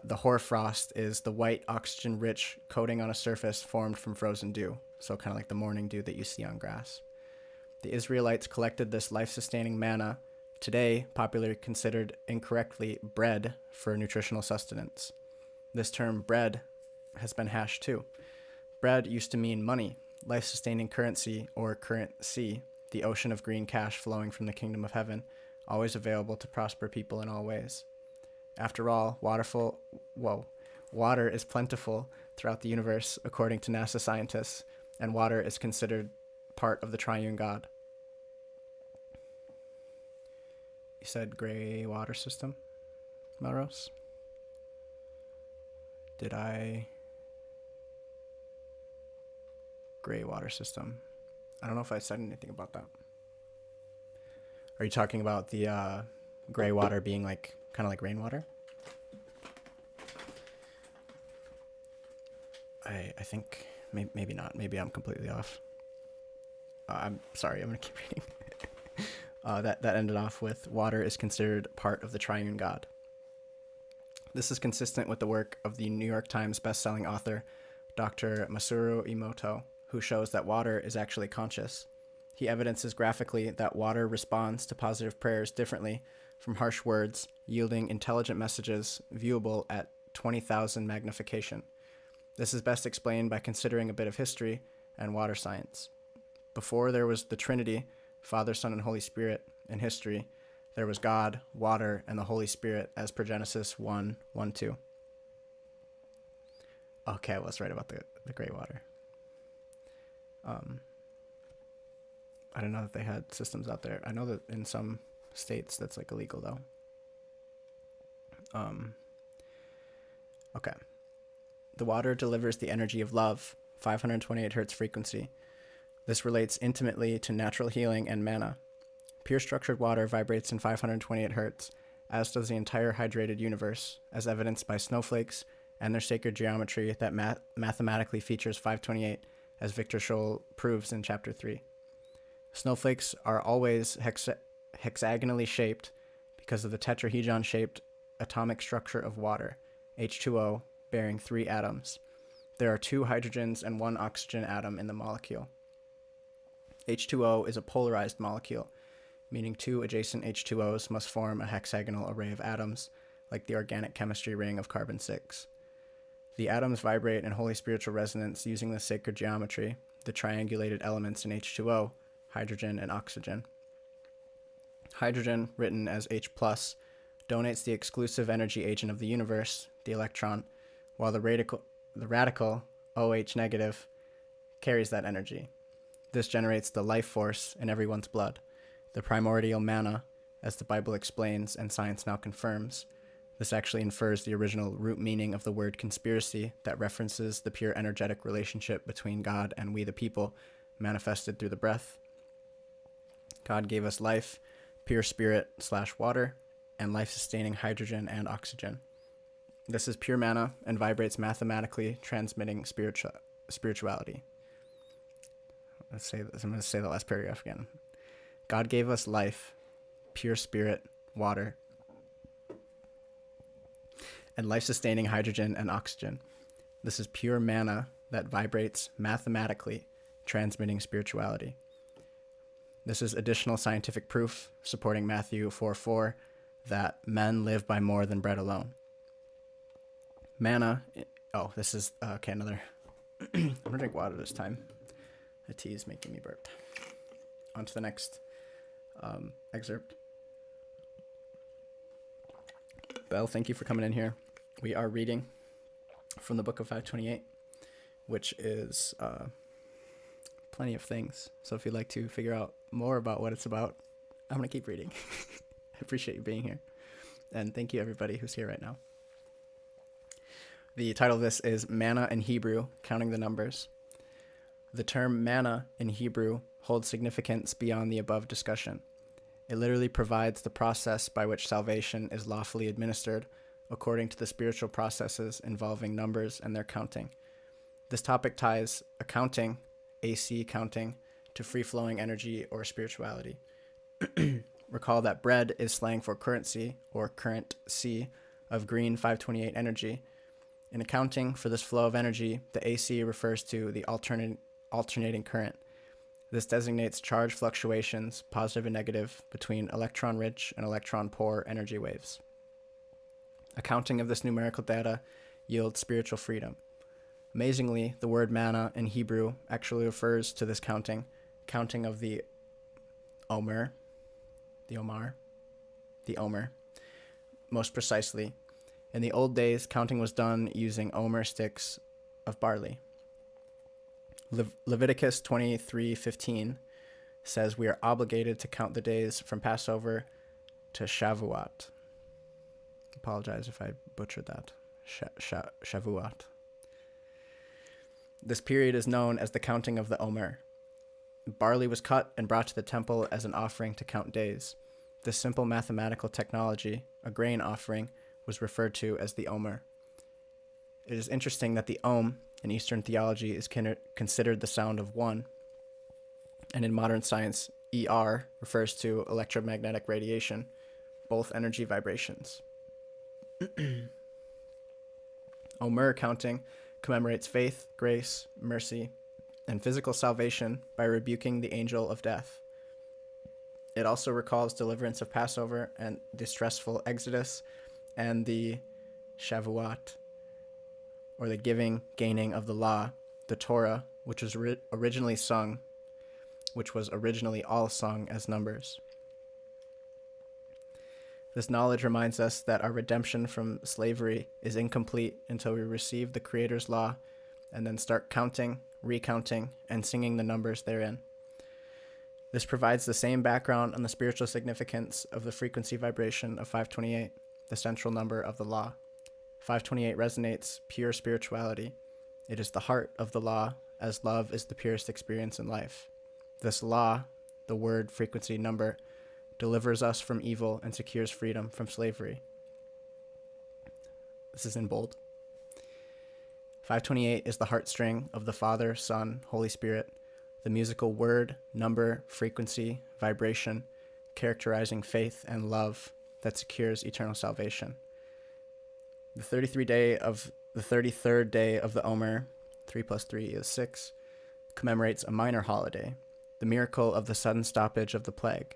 The hoarfrost is the white oxygen-rich coating on a surface formed from frozen dew, so kind of like the morning dew that you see on grass. The Israelites collected this life-sustaining manna, today popularly considered incorrectly bread, for nutritional sustenance. This term bread has been hashed too. Bread used to mean money, life-sustaining currency or currency, the ocean of green cash flowing from the kingdom of heaven, always available to prosper people in all ways. After all, water is plentiful throughout the universe, according to NASA scientists, and water is considered part of the triune God. You said gray water system, Melrose? Did I? Gray water system. I don't know if I said anything about that. Are you talking about the gray water being like kind of like rainwater? I think maybe not. Maybe I'm completely off. I'm sorry. I'm gonna keep reading. That ended off with water is considered part of the triune God. This is consistent with the work of the New York Times best-selling author, Dr. Masaru Emoto, who shows that water is actually conscious. He evidences graphically that water responds to positive prayers differently from harsh words, yielding intelligent messages viewable at 20,000 magnification. This is best explained by considering a bit of history and water science. Before there was the Trinity, Father, Son, and Holy Spirit, in history, there was God, water, and the Holy Spirit, as per Genesis 1:1-2. Okay, I was right about the gray water. I didn't know that they had systems out there. I know that in some states that's like illegal though. Okay. The water delivers the energy of love, 528 hertz frequency. This relates intimately to natural healing and manna. Pure structured water vibrates in 528 hertz, as does the entire hydrated universe, as evidenced by snowflakes and their sacred geometry that mathematically features 528, as Victor Scholl proves in Chapter 3. Snowflakes are always hexagonally shaped because of the tetrahedron-shaped atomic structure of water, H2O, bearing 3 atoms. There are 2 hydrogens and 1 oxygen atom in the molecule. H2O is a polarized molecule, meaning 2 adjacent H2Os must form a hexagonal array of atoms, like the organic chemistry ring of carbon-6. The atoms vibrate in holy spiritual resonance using the sacred geometry, the triangulated elements in H2O, hydrogen, and oxygen. Hydrogen, written as H+, donates the exclusive energy agent of the universe, the electron, while the radical OH- carries that energy. This generates the life force in everyone's blood, the primordial manna, as the Bible explains and science now confirms. This actually infers the original root meaning of the word conspiracy that references the pure energetic relationship between God and we the people, manifested through the breath. God gave us life, pure spirit/water, and life-sustaining hydrogen and oxygen. This is pure manna and vibrates mathematically, transmitting spirituality. I'm going to say the last paragraph again. God gave us life, pure spirit, water, and life-sustaining hydrogen and oxygen. This is pure manna that vibrates mathematically, transmitting spirituality. This is additional scientific proof supporting Matthew 4:4 that men live by more than bread alone. Manna, this is, okay, another, I'm gonna drink water this time. The tea is making me burp. On to the next excerpt. Belle, thank you for coming in here. We are reading from the book of 528, which is plenty of things. So if you'd like to figure out more about what it's about, I'm going to keep reading. I appreciate you being here. And thank you, everybody who's here right now. The title of this is Manna in Hebrew, Counting the Numbers. The term manna in Hebrew holds significance beyond the above discussion. It literally provides the process by which salvation is lawfully administered according to the spiritual processes involving numbers and their counting. This topic ties accounting, AC counting, to free-flowing energy or spirituality. Recall that bread is slang for currency or current C of green 528 energy. In accounting for this flow of energy, the AC refers to the alternating current. This designates charge fluctuations, positive and negative, between electron-rich and electron-poor energy waves. Accounting of this numerical data yields spiritual freedom. Amazingly, the word manna in Hebrew actually refers to this counting of the omer, most precisely. In the old days, counting was done using omer sticks of barley. Leviticus 23:15 says we are obligated to count the days from Passover to Shavuot. Apologize if I butchered that. Shavuot. This period is known as the counting of the omer. Barley was cut and brought to the temple as an offering to count days. This simple mathematical technology, a grain offering, was referred to as the omer. It is interesting that the Om in Eastern theology is considered the sound of one, and in modern science, ER refers to electromagnetic radiation, both energy vibrations. Omer counting commemorates faith, grace, mercy, and physical salvation by rebuking the angel of death. It also recalls deliverance of Passover and the stressful Exodus and the Shavuot, or the gaining of the law, the Torah, which was originally all sung as numbers. This knowledge reminds us that our redemption from slavery is incomplete until we receive the Creator's law and then start counting, recounting, and singing the numbers therein. This provides the same background on the spiritual significance of the frequency vibration of 528, the central number of the law. 528 resonates pure spirituality. It is the heart of the law, as love is the purest experience in life. This law, the word, frequency, number, delivers us from evil and secures freedom from slavery. This is in bold. 528 is the heartstring of the Father, Son, Holy Spirit, the musical word, number, frequency, vibration, characterizing faith and love that secures eternal salvation. The 33rd day of the Omer, 3 plus 3 is 6, commemorates a minor holiday, the miracle of the sudden stoppage of the plague.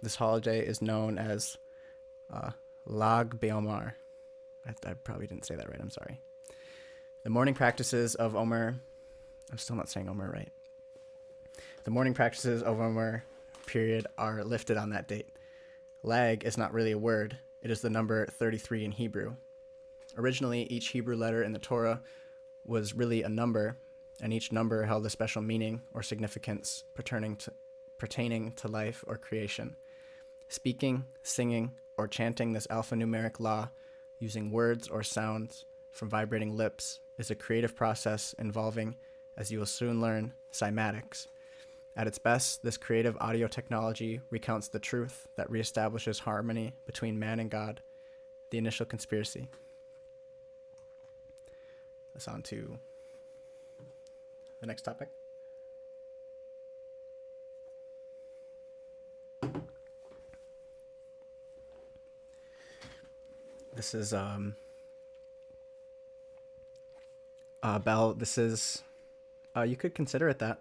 This holiday is known as Lag BaOmer. I probably didn't say that right, I'm sorry. The morning practices of Omer, I'm still not saying Omer right. The morning practices of Omer period are lifted on that date. Lag is not really a word, it is the number 33 in Hebrew. Originally, each Hebrew letter in the Torah was really a number, and each number held a special meaning or significance pertaining to life or creation. Speaking, singing, or chanting this alphanumeric law using words or sounds from vibrating lips is a creative process involving, as you will soon learn, cymatics. At its best, this creative audio technology recounts the truth that reestablishes harmony between man and God, the initial conspiracy. Let's on to the next topic. This is Bell. This is you could consider it that,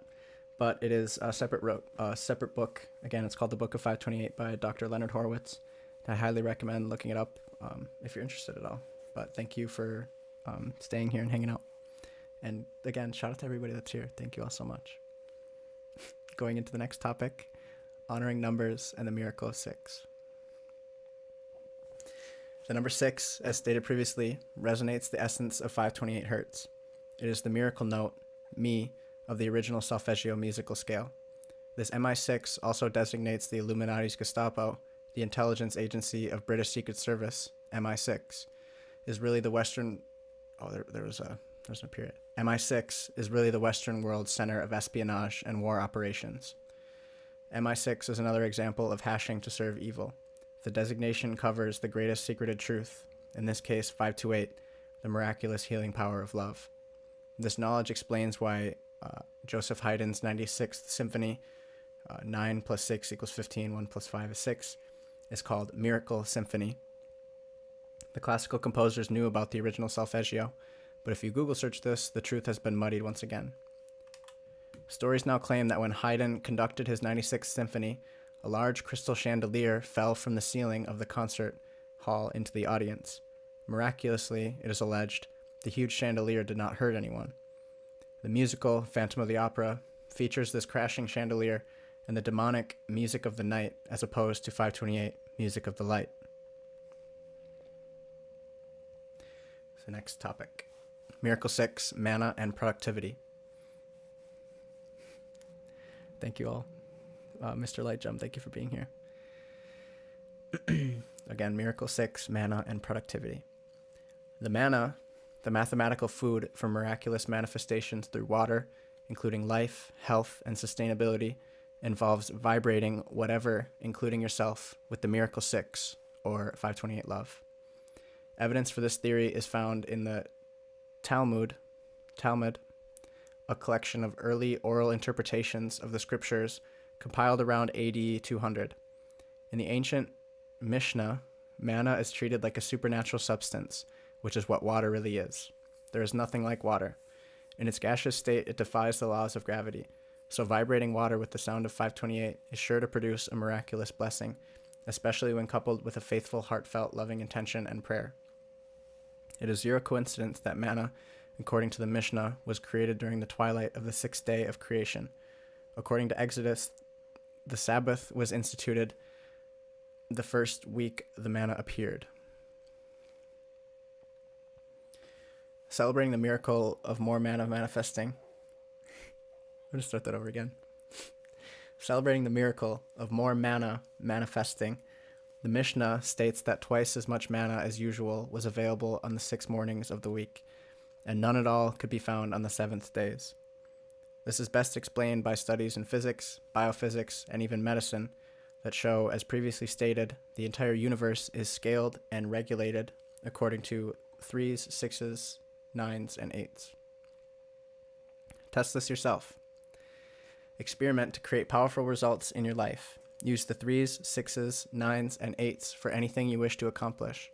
but it is a separate book. Again, it's called The Book of 528 by Dr. Leonard Horowitz. I highly recommend looking it up if you're interested at all. But thank you for staying here and hanging out. And again, shout out to everybody that's here. Thank you all so much. Going into the next topic, honoring numbers and the miracle of 6. The number 6, as stated previously, resonates the essence of 528 hertz. It is the miracle note, mi, of the original Solfeggio musical scale. This MI6 also designates the Illuminati's Gestapo, the intelligence agency of British Secret Service, MI6, is really the Western... Oh, there's no period. MI6 is really the Western world's center of espionage and war operations. MI6 is another example of hashing to serve evil. The designation covers the greatest secreted truth, in this case 528, the miraculous healing power of love. This knowledge explains why Joseph Haydn's 96th Symphony, 9 plus 6 equals 15, 1 plus 5 is 6, is called Miracle Symphony. The classical composers knew about the original Solfeggio, but if you Google search this, the truth has been muddied once again. Stories now claim that when Haydn conducted his 96th Symphony, a large crystal chandelier fell from the ceiling of the concert hall into the audience. Miraculously, it is alleged, the huge chandelier did not hurt anyone. The musical Phantom of the Opera features this crashing chandelier and the demonic music of the night as opposed to 528, music of the light. So next topic, Miracle 6, manna and productivity. Thank you all. Mr. Lightjump, thank you for being here. Again, Miracle 6, manna and productivity. The manna, the mathematical food for miraculous manifestations through water, including life, health, and sustainability, involves vibrating whatever, including yourself, with the Miracle 6, or 528 love. Evidence for this theory is found in the Talmud, a collection of early oral interpretations of the scriptures compiled around AD 200. In the ancient Mishnah, manna is treated like a supernatural substance, which is what water really is. There is nothing like water. In its gaseous state, it defies the laws of gravity. So vibrating water with the sound of 528 is sure to produce a miraculous blessing, especially when coupled with a faithful, heartfelt, loving intention and prayer. It is zero coincidence that manna, according to the Mishnah, was created during the twilight of the 6th day of creation. According to Exodus, the Sabbath was instituted the first week the manna appeared. Celebrating the miracle of more manna manifesting. I'm going to start that over again. Celebrating the miracle of more manna manifesting, the Mishnah states that twice as much manna as usual was available on the 6 mornings of the week, and none at all could be found on the 7th days. This is best explained by studies in physics, biophysics, and even medicine that show, as previously stated, the entire universe is scaled and regulated according to 3s, 6s, 9s, and 8s. Test this yourself. Experiment to create powerful results in your life. Use the 3s, 6s, 9s, and 8s for anything you wish to accomplish.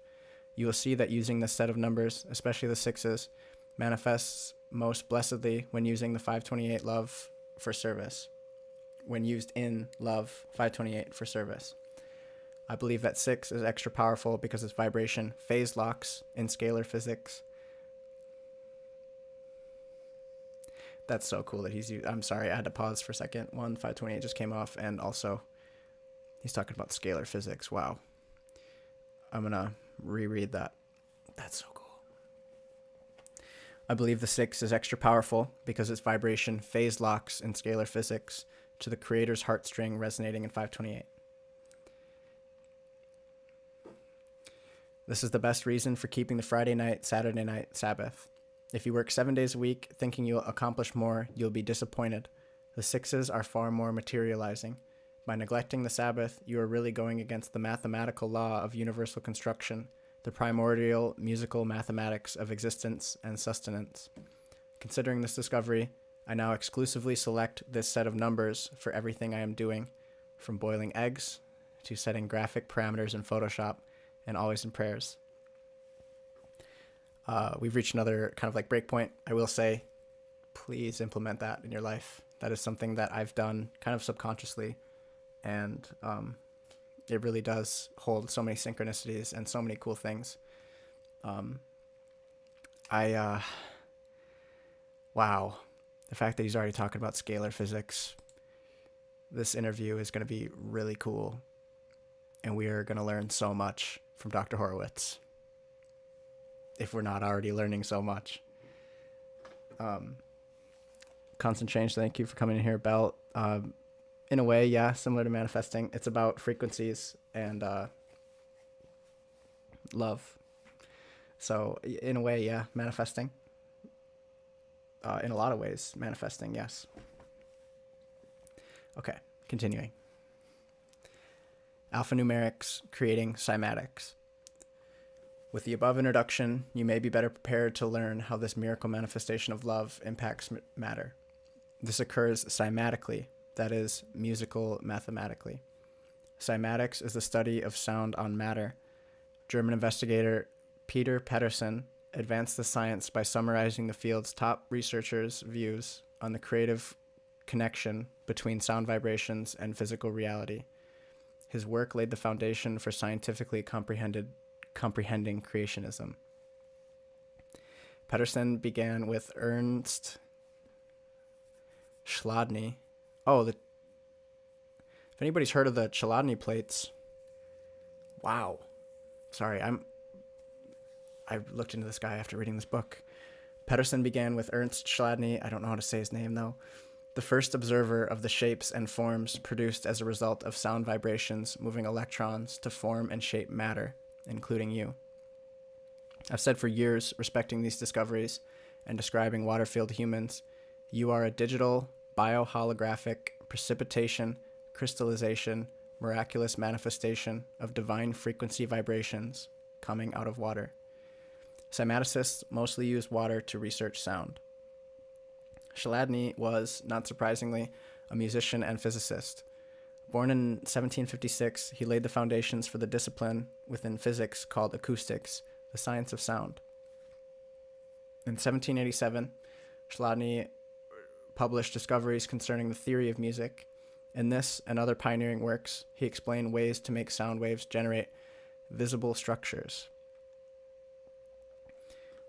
You will see that using this set of numbers, especially the 6s, manifests most blessedly when using the 528 love for service. When used in love, 528 for service. I believe that 6 is extra powerful because its vibration phase locks in scalar physics. That's so cool that he's used. I'm sorry, I had to pause for a second. 528 just came off, and also he's talking about scalar physics. Wow. I'm going to reread that. That's so cool. I believe the 6 is extra powerful because its vibration phase locks in scalar physics to the creator's heartstring resonating in 528. This is the best reason for keeping the Friday night, Saturday night Sabbath. If you work 7 days a week thinking you'll accomplish more, you'll be disappointed. The 6s are far more materializing. By neglecting the Sabbath, you are really going against the mathematical law of universal construction, the primordial musical mathematics of existence and sustenance. Considering this discovery, I now exclusively select this set of numbers for everything I am doing, from boiling eggs to setting graphic parameters in Photoshop, and always in prayers. We've reached another kind of like breakpoint. I will say, please implement that in your life. That is something that I've done kind of subconsciously, and it really does hold so many synchronicities and so many cool things. Wow. The fact that he's already talking about scalar physics. This interview is going to be really cool, and we are going to learn so much from Dr. Horowitz, if we're not already learning so much. Constant Change, thank you for coming in here, Bell. In a way, yeah, similar to manifesting. It's about frequencies and love. So in a way, yeah, manifesting. In a lot of ways, manifesting, yes. Okay, continuing. Alphanumerics creating cymatics. With the above introduction, you may be better prepared to learn how this miracle manifestation of love impacts matter. This occurs cymatically, that is, musical mathematically. Cymatics is the study of sound on matter. German investigator Peter Pedersen advanced the science by summarizing the field's top researchers' views on the creative connection between sound vibrations and physical reality. His work laid the foundation for scientifically comprehending creationism. Pedersen began with Ernst Chladni. If anybody's heard of the Chladni plates, wow. Sorry, I looked into this guy after reading this book. Pedersen began with Ernst Chladni, I don't know how to say his name though, the first observer of the shapes and forms produced as a result of sound vibrations moving electrons to form and shape matter, including you. I've said for years, respecting these discoveries and describing water-filled humans, you are a digital, bioholographic precipitation, crystallization, miraculous manifestation of divine frequency vibrations coming out of water. Cymaticists mostly use water to research sound. Chladni was, not surprisingly, a musician and physicist. Born in 1756, he laid the foundations for the discipline within physics called acoustics, the science of sound. In 1787, Chladni published discoveries concerning the theory of music. In this and other pioneering works, he explained ways to make sound waves generate visible structures.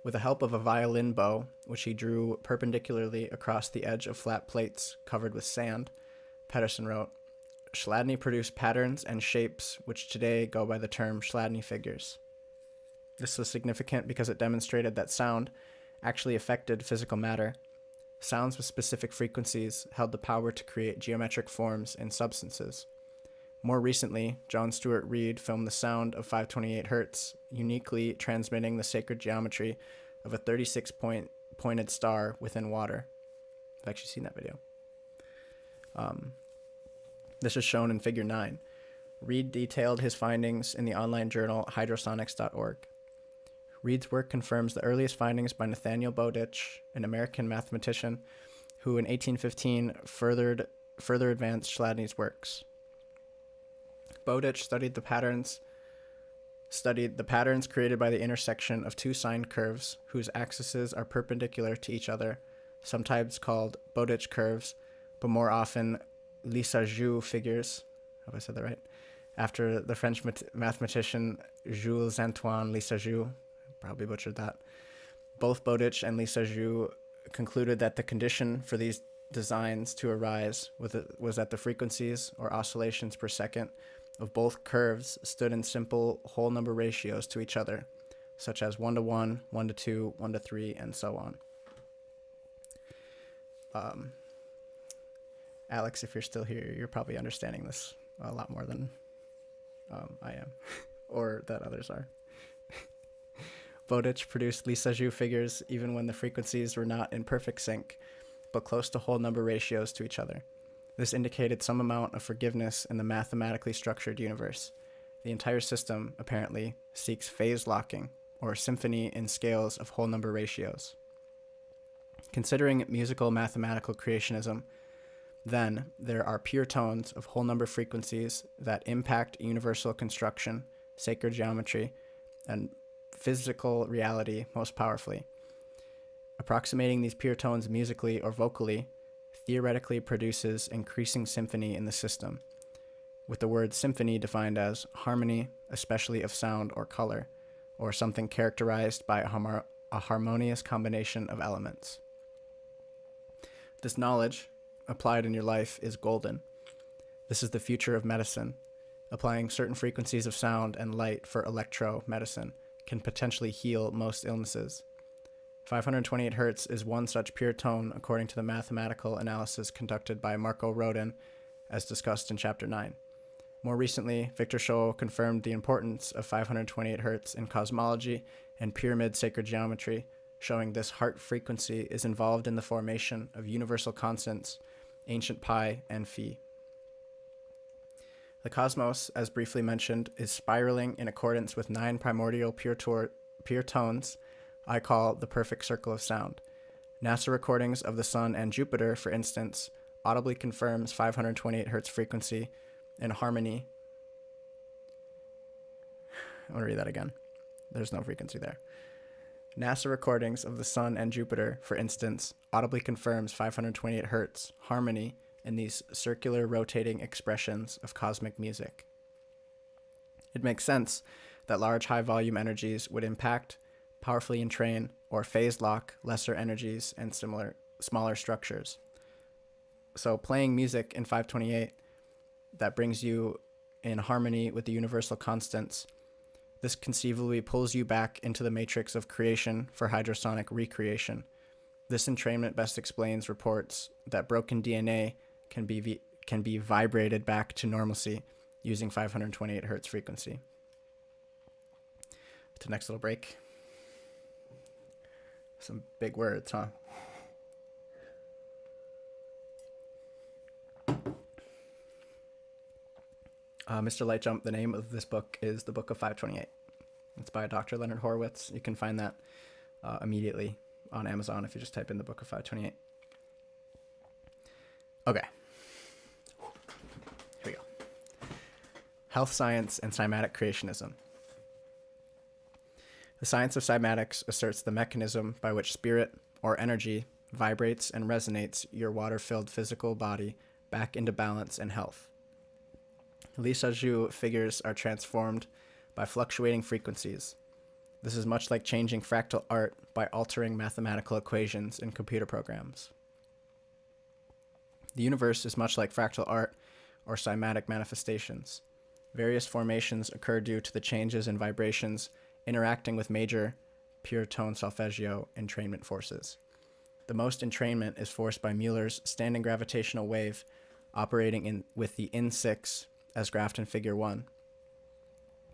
With the help of a violin bow, which he drew perpendicularly across the edge of flat plates covered with sand, Pedersen wrote, Chladni produced patterns and shapes which today go by the term Chladni figures. This was significant because it demonstrated that sound actually affected physical matter. Sounds with specific frequencies held the power to create geometric forms in substances. More recently, John Stuart Reid filmed the sound of 528 Hz, uniquely transmitting the sacred geometry of a 36-pointed star within water. I've actually seen that video. This is shown in Figure 9. Reid detailed his findings in the online journal hydrosonics.org. Reid's work confirms the earliest findings by Nathaniel Bowditch, an American mathematician, who in 1815 further advanced Chladni's works. Bowditch studied the patterns created by the intersection of two sine curves whose axes are perpendicular to each other, sometimes called Bowditch curves, but more often Lissajous figures. Have I said that right? After the French mathematician Jules Antoine Lissajous. Probably butchered that. Both Bowditch and Lissajous concluded that the condition for these designs to arise was that the frequencies or oscillations per second of both curves stood in simple whole number ratios to each other, such as 1:1, 1:2, 1:3, and so on. Alex, if you're still here, you're probably understanding this a lot more than I am, or that others are. Bowditch produced Lissajous figures even when the frequencies were not in perfect sync, but close to whole number ratios to each other. This indicated some amount of forgiveness in the mathematically structured universe. The entire system, apparently, seeks phase locking, or a symphony in scales of whole number ratios. Considering musical mathematical creationism, then there are pure tones of whole number frequencies that impact universal construction, sacred geometry, and physical reality most powerfully. Approximating these pure tones musically or vocally theoretically produces increasing symphony in the system, with the word symphony defined as harmony, especially of sound or color, or something characterized by a harmonious combination of elements. This knowledge, applied in your life, is golden. This is the future of medicine. Applying certain frequencies of sound and light for electromedicine can potentially heal most illnesses. 528 Hz is one such pure tone according to the mathematical analysis conducted by Marco Rodin, as discussed in Chapter 9. More recently, Victor Scholl confirmed the importance of 528 Hz in cosmology and pyramid sacred geometry, showing this heart frequency is involved in the formation of universal constants, ancient pi and phi. The cosmos, as briefly mentioned, is spiraling in accordance with 9 primordial pure tones I call the perfect circle of sound. NASA recordings of the Sun and Jupiter, for instance, audibly confirms 528 Hz frequency in harmony. I'm going to read that again. There's no frequency there. NASA recordings of the Sun and Jupiter, for instance, audibly confirms 528 Hz harmony in these circular rotating expressions of cosmic music. It makes sense that large high-volume energies would impact, powerfully entrain, or phase lock lesser energies and smaller structures. So playing music in 528 that brings you in harmony with the universal constants, this conceivably pulls you back into the matrix of creation for hydrosonic recreation. This entrainment best explains reports that broken DNA can be vibrated back to normalcy using 528 Hz frequency. To next little break. Some big words, huh? Mr. Lightjump, the name of this book is The Book of 528. It's by Dr. Leonard Horowitz. You can find that immediately on Amazon if you just type in The Book of 528. Okay. Here we go. Health science and cymatic creationism. The science of cymatics asserts the mechanism by which spirit, or energy, vibrates and resonates your water-filled physical body back into balance and health. Lisaju figures are transformed by fluctuating frequencies. This is much like changing fractal art by altering mathematical equations in computer programs. The universe is much like fractal art or cymatic manifestations. Various formations occur due to the changes in vibrations interacting with major pure tone solfeggio entrainment forces. The most entrainment is forced by Mueller's standing gravitational wave operating with the in6 as graphed in Figure 1.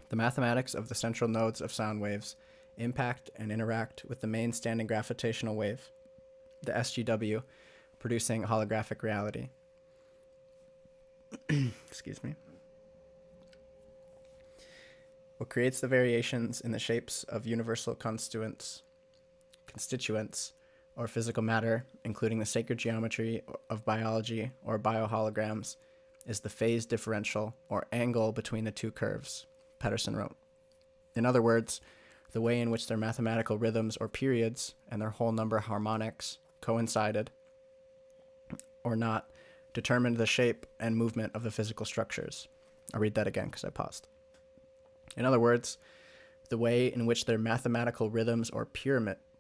The mathematics of the central nodes of sound waves impact and interact with the main standing gravitational wave, the SGW, producing holographic reality. Excuse me. What creates the variations in the shapes of universal constituents, or physical matter, including the sacred geometry of biology or bioholograms, is the phase differential or angle between the two curves, Pedersen wrote. In other words, the way in which their mathematical rhythms or periods and their whole number harmonics coincided or not determined the shape and movement of the physical structures. I'll read that again because I paused. In other words, the way in which their mathematical rhythms or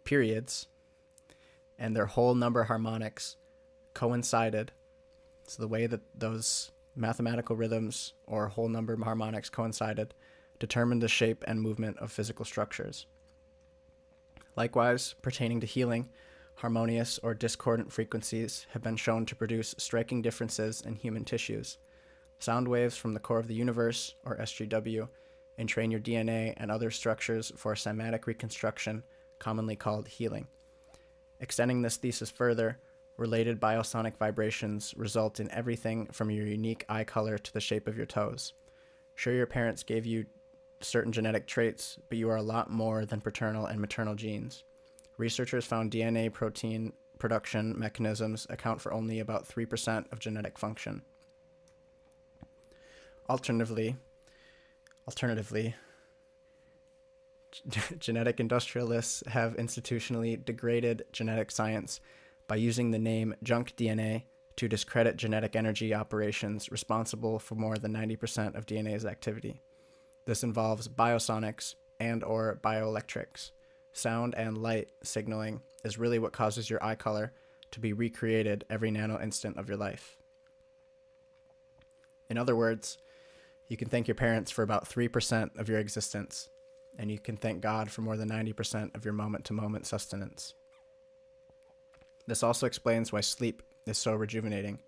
periods and their whole number harmonics coincided. So the way that those mathematical rhythms or whole number harmonics coincided determined the shape and movement of physical structures. Likewise, pertaining to healing, harmonious or discordant frequencies have been shown to produce striking differences in human tissues. Sound waves from the core of the universe, or SGW, entrain your DNA and other structures for cymatic reconstruction, commonly called healing. Extending this thesis further, related biosonic vibrations result in everything from your unique eye color to the shape of your toes. Sure, your parents gave you certain genetic traits, but you are a lot more than paternal and maternal genes. Researchers found DNA protein production mechanisms account for only about 3% of genetic function. Alternatively, genetic industrialists have institutionally degraded genetic science by using the name junk DNA to discredit genetic energy operations responsible for more than 90% of DNA's activity. This involves biosonics and/or bioelectrics. Sound and light signaling is really what causes your eye color to be recreated every nano instant of your life. In other words, you can thank your parents for about 3% of your existence, and you can thank God for more than 90% of your moment-to-moment sustenance. This also explains why sleep is so rejuvenating.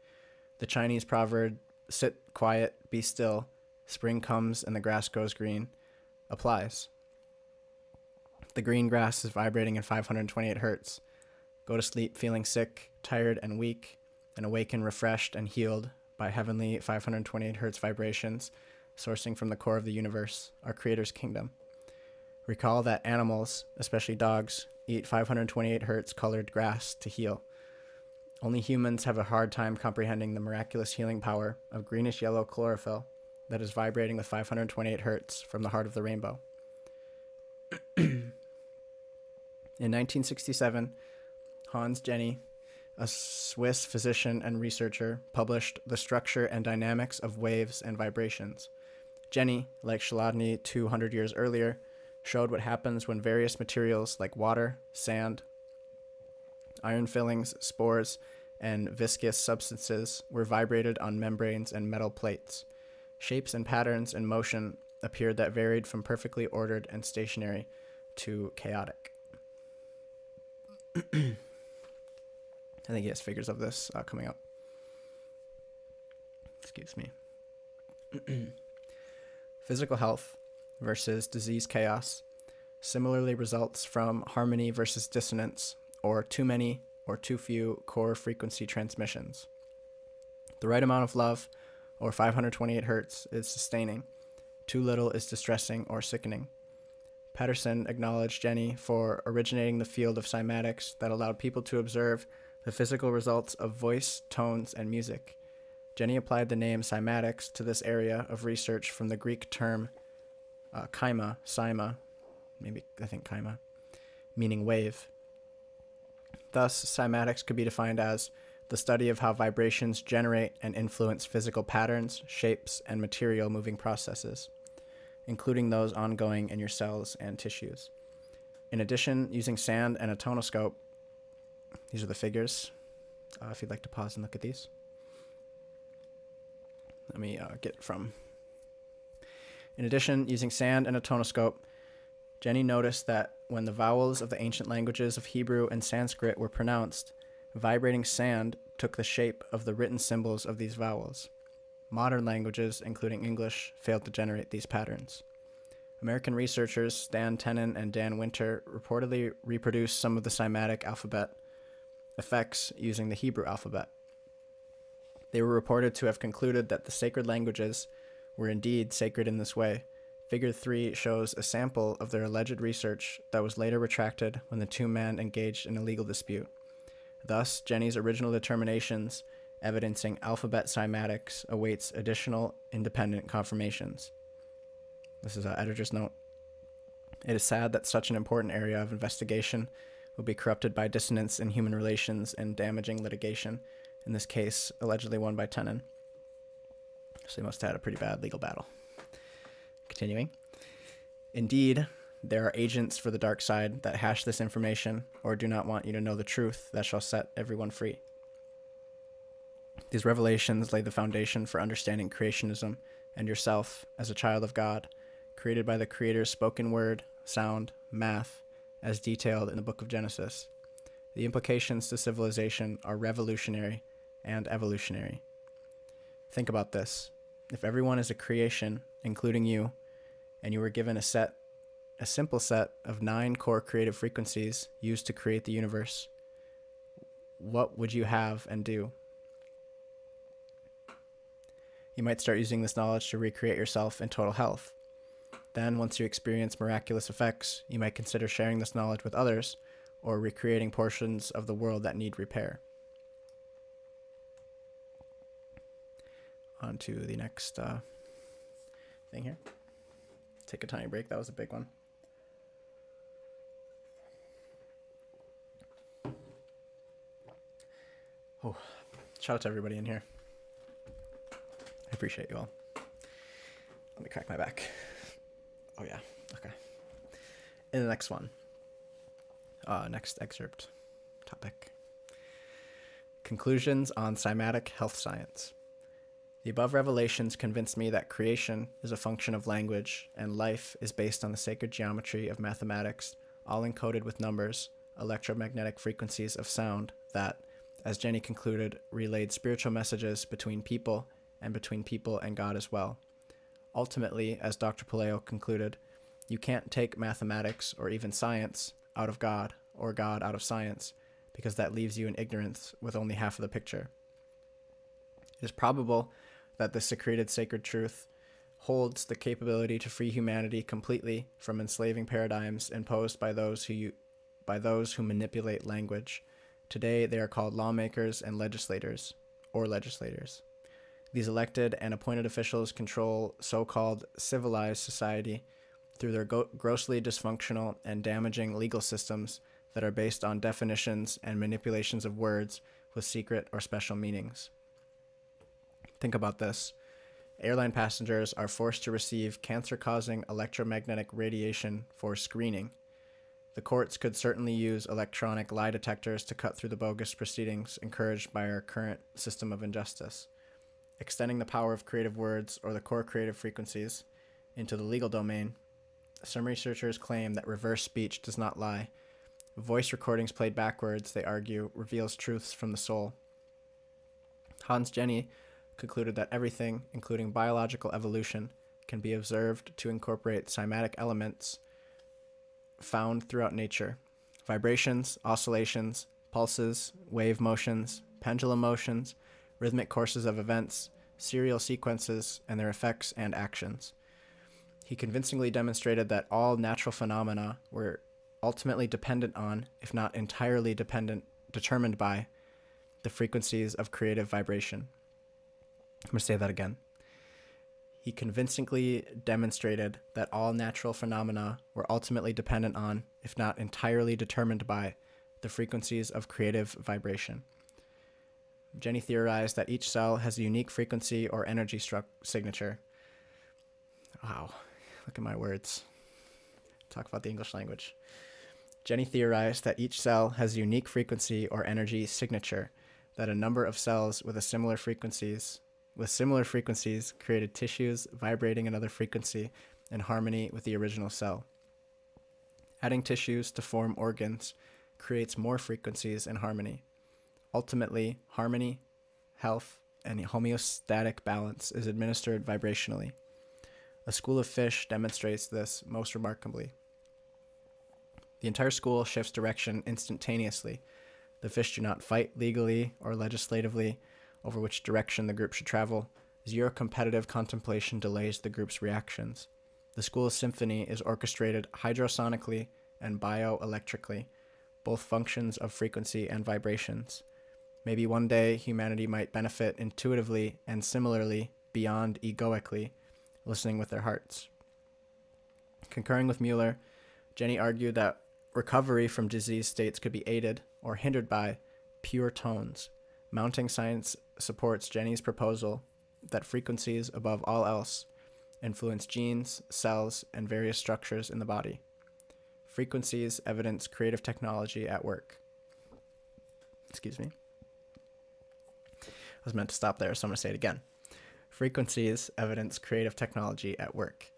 The Chinese proverb, "Sit quiet, be still, spring comes and the grass goes green," applies. The green grass is vibrating in 528 hertz. Go to sleep feeling sick, tired, and weak, and awaken refreshed and healed by heavenly 528 hertz vibrations sourcing from the core of the universe, our Creator's kingdom. Recall that animals, especially dogs, eat 528 hertz colored grass to heal. Only humans have a hard time comprehending the miraculous healing power of greenish-yellow chlorophyll that is vibrating with 528 hertz from the heart of the rainbow. In 1967, Hans Jenny, a Swiss physician and researcher, published The Structure and Dynamics of Waves and Vibrations. Jenny, like Chladni 200 years earlier, showed what happens when various materials like water, sand, iron fillings, spores, and viscous substances were vibrated on membranes and metal plates. Shapes and patterns in motion appeared that varied from perfectly ordered and stationary to chaotic. I think he has figures of this coming up. Excuse me. Physical health versus disease chaos similarly results from harmony versus dissonance, or too many or too few core frequency transmissions. The right amount of love, or 528 hertz, is sustaining. Too little is distressing or sickening. Patterson acknowledged Jenny for originating the field of cymatics that allowed people to observe the physical results of voice, tones, and music. Jenny applied the name cymatics to this area of research from the Greek term chyma, meaning wave. Thus, cymatics could be defined as the study of how vibrations generate and influence physical patterns, shapes, and material moving processes, including those ongoing in your cells and tissues. In addition, using sand and a tonoscope, these are the figures, if you'd like to pause and look at these. Let me get from. In addition, using sand and a tonoscope, Jenny noticed that when the vowels of the ancient languages of Hebrew and Sanskrit were pronounced, vibrating sand took the shape of the written symbols of these vowels. Modern languages, including English, failed to generate these patterns. American researchers Stan Tenen and Dan Winter reportedly reproduced some of the Cymatic alphabet effects using the Hebrew alphabet. They were reported to have concluded that the sacred languages were indeed sacred in this way. Figure 3 shows a sample of their alleged research that was later retracted when the two men engaged in a legal dispute. Thus, Jenny's original determinations, evidencing alphabet cymatics, awaits additional independent confirmations. This is an editor's note. It is sad that such an important area of investigation will be corrupted by dissonance in human relations and damaging litigation, in this case, allegedly won by Tenen. So they must have had a pretty bad legal battle. Continuing. Indeed, there are agents for the dark side that hash this information or do not want you to know the truth that shall set everyone free. These revelations lay the foundation for understanding creationism and yourself as a child of God, created by the Creator's spoken word, sound, math, as detailed in the book of Genesis. The implications to civilization are revolutionary and evolutionary. Think about this. If everyone is a creation, including you, and you were given a simple set of 9 core creative frequencies used to create the universe, what would you have and do? You might start using this knowledge to recreate yourself in total health. Then, once you experience miraculous effects, you might consider sharing this knowledge with others or recreating portions of the world that need repair. On to the next thing here. Take a tiny break. That was a big one. Oh, shout out to everybody in here. I appreciate you all. Let me crack my back. Oh yeah, okay. In the next one, next excerpt, topic. Conclusions on Cymatic health science. The above revelations convinced me that creation is a function of language, and life is based on the sacred geometry of mathematics, all encoded with numbers, electromagnetic frequencies of sound that, as Jenny concluded, relayed spiritual messages between people and God as well. Ultimately, as Dr. Palaio concluded, you can't take mathematics or even science out of God or God out of science, because that leaves you in ignorance with only half of the picture. It is probable that this secreted sacred truth holds the capability to free humanity completely from enslaving paradigms imposed by those who manipulate language. Today, they are called lawmakers and legislators, or legislators. These elected and appointed officials control so-called civilized society through their grossly dysfunctional and damaging legal systems that are based on definitions and manipulations of words with secret or special meanings. Think about this. Airline passengers are forced to receive cancer-causing electromagnetic radiation for screening. The courts could certainly use electronic lie detectors to cut through the bogus proceedings encouraged by our current system of injustice. Extending the power of creative words, or the core creative frequencies, into the legal domain, some researchers claim that reverse speech does not lie. Voice recordings played backwards, they argue, reveals truths from the soul. Hans Jenny concluded that everything, including biological evolution, can be observed to incorporate cymatic elements found throughout nature. Vibrations, oscillations, pulses, wave motions, pendulum motions, rhythmic courses of events, serial sequences, and their effects and actions. He convincingly demonstrated that all natural phenomena were ultimately dependent on, if not entirely determined by, the frequencies of creative vibration. I'm going to say that again. He convincingly demonstrated that all natural phenomena were ultimately dependent on, if not entirely determined by, the frequencies of creative vibration. Jenny theorized that each cell has a unique frequency or energy signature. Wow, look at my words. Talk about the English language. Jenny theorized that each cell has a unique frequency or energy signature, that a number of cells with similar frequencies created tissues vibrating another frequency in harmony with the original cell. Adding tissues to form organs creates more frequencies in harmony. Ultimately, harmony, health, and homeostatic balance is administered vibrationally. A school of fish demonstrates this most remarkably. The entire school shifts direction instantaneously. The fish do not fight legally or legislatively over which direction the group should travel. Zero competitive contemplation delays the group's reactions. The school's symphony is orchestrated hydrosonically and bioelectrically, both functions of frequency and vibrations. Maybe one day humanity might benefit intuitively and similarly beyond egoically, listening with their hearts. Concurring with Mueller, Jenny argued that recovery from disease states could be aided or hindered by pure tones. Mounting science supports Jenny's proposal that frequencies, above all else, influence genes, cells, and various structures in the body. Frequencies evidence creative technology at work. Excuse me. I was meant to stop there, so I'm going to say it again. Frequencies evidence creative technology at work.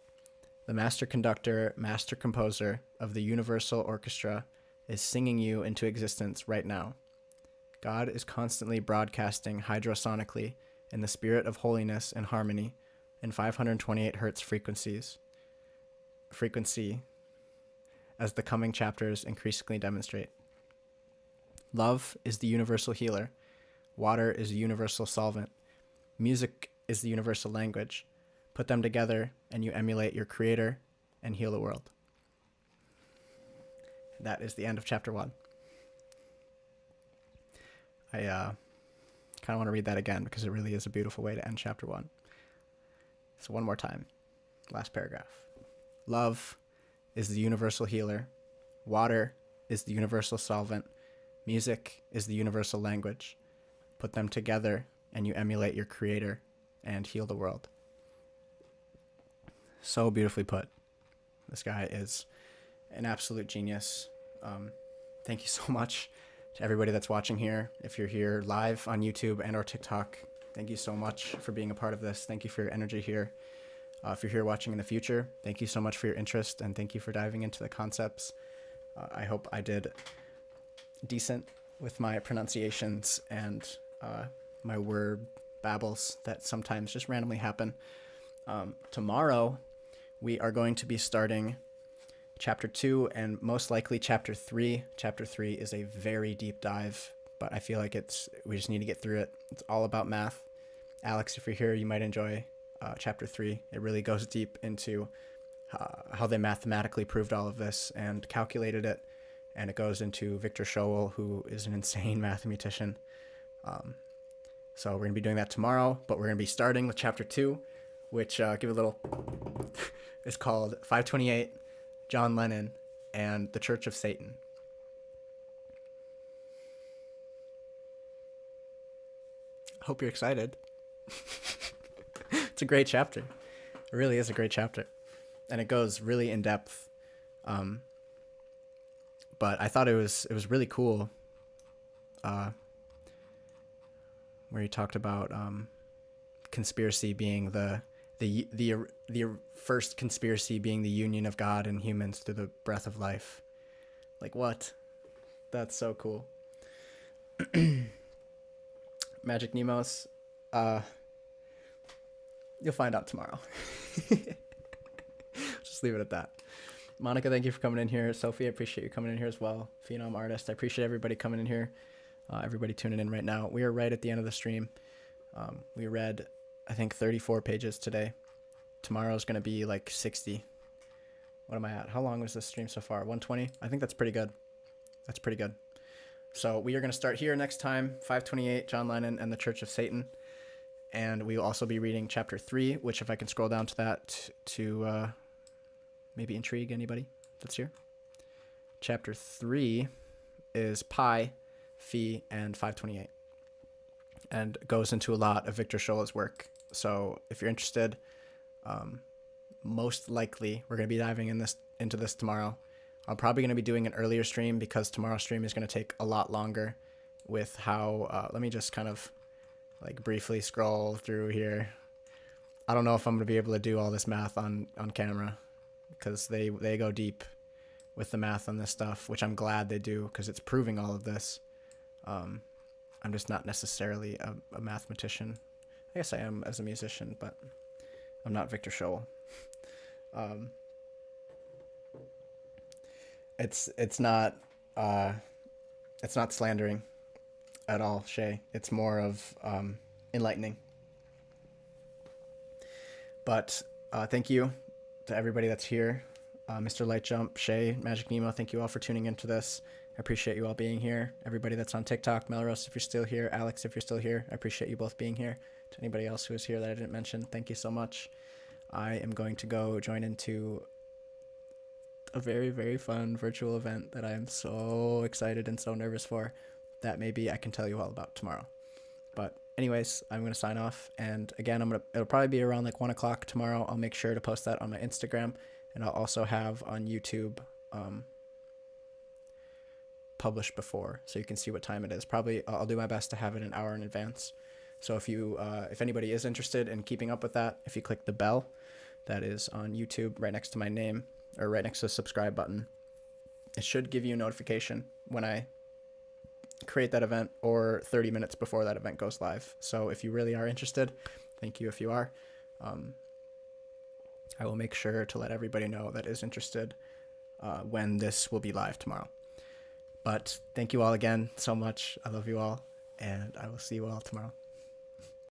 The master conductor, master composer of the universal orchestra is singing you into existence right now. God is constantly broadcasting hydrosonically in the spirit of holiness and harmony in 528 hertz frequency, as the coming chapters increasingly demonstrate. Love is the universal healer. Water is the universal solvent. Music is the universal language. Put them together and you emulate your creator and heal the world. That is the end of chapter 1. I kind of want to read that again because it really is a beautiful way to end chapter 1. So one more time. Last paragraph. Love is the universal healer. Water is the universal solvent. Music is the universal language. Put them together and you emulate your creator and heal the world. So beautifully put. This guy is an absolute genius. Thank you so much to everybody that's watching here. If you're here live on YouTube and or TikTok, thank you so much for being a part of this. Thank you for your energy here. If you're here watching in the future, thank you so much for your interest and thank you for diving into the concepts. I hope I did decent with my pronunciations and my word babbles that sometimes just randomly happen. Tomorrow, we are going to be starting chapter 2 and most likely chapter 3. Chapter 3 is a very deep dive, but I feel like we just need to get through it. It's all about math Alex, if you're here, you might enjoy chapter 3. It really goes deep into how they mathematically proved all of this and calculated it. And it goes into Victor Schoel, who is an insane mathematician. So we're going to be doing that tomorrow, but we're going to be starting with chapter 2, which, give a little, is called 528, John Lennon and the Church of Satan. Hope you're excited. It's a great chapter. It really is a great chapter. And it goes really in depth. But I thought it was really cool where he talked about conspiracy being the first conspiracy being the union of God and humans through the breath of life. Like, what? That's so cool. Magic Nemos, you'll find out tomorrow. Just leave it at that. Monica, thank you for coming in here. Sophie, I appreciate you coming in here as well. Phenom Artist, I appreciate everybody coming in here. Everybody tuning in right now. We are right at the end of the stream. We read, I think, 34 pages today. Tomorrow's going to be like 60. What am I at? How long was this stream so far? 120? I think that's pretty good. That's pretty good. So we are going to start here next time, 528, John Lennon and the Church of Satan. And we will also be reading chapter 3, which if I can scroll down to that to maybe intrigue anybody that's here. Chapter 3 is pi, phi, and 528. And goes into a lot of Victor Schoel's work. So if you're interested, most likely we're going to be diving into this tomorrow. I'm probably going to be doing an earlier stream because tomorrow's stream is going to take a lot longer with how, let me just kind of like briefly scroll through here. I don't know if I'm going to be able to do all this math on camera because they go deep with the math on this stuff, which I'm glad they do because it's proving all of this. I'm just not necessarily a mathematician. I guess I am as a musician, but I'm not Victor Schoel. It's not slandering at all, Shay. It's more of enlightening. But thank you to everybody that's here. Mr. Lightjump, Shay, Magic Nemo, thank you all for tuning into this. I appreciate you all being here. Everybody that's on TikTok, Melrose, if you're still here, Alex, if you're still here, I appreciate you both being here. To anybody else who is here that I didn't mention, thank you so much. I am going to go join into a very, very fun virtual event that I am so excited and so nervous for that maybe I can tell you all about tomorrow. But anyways, I'm going to sign off. And again, it'll probably be around like 1 o'clock tomorrow. I'll make sure to post that on my Instagram, and I'll also have on YouTube, published before, so you can see what time it is. Probably I'll do my best to have it an hour in advance. So if anybody is interested in keeping up with that, if you click the bell that is on YouTube right next to my name or right next to the subscribe button, it should give you a notification when I create that event or 30 minutes before that event goes live. So if you really are interested, thank you if you are. I will make sure to let everybody know that is interested when this will be live tomorrow. But thank you all again so much. I love you all, and I will see you all tomorrow.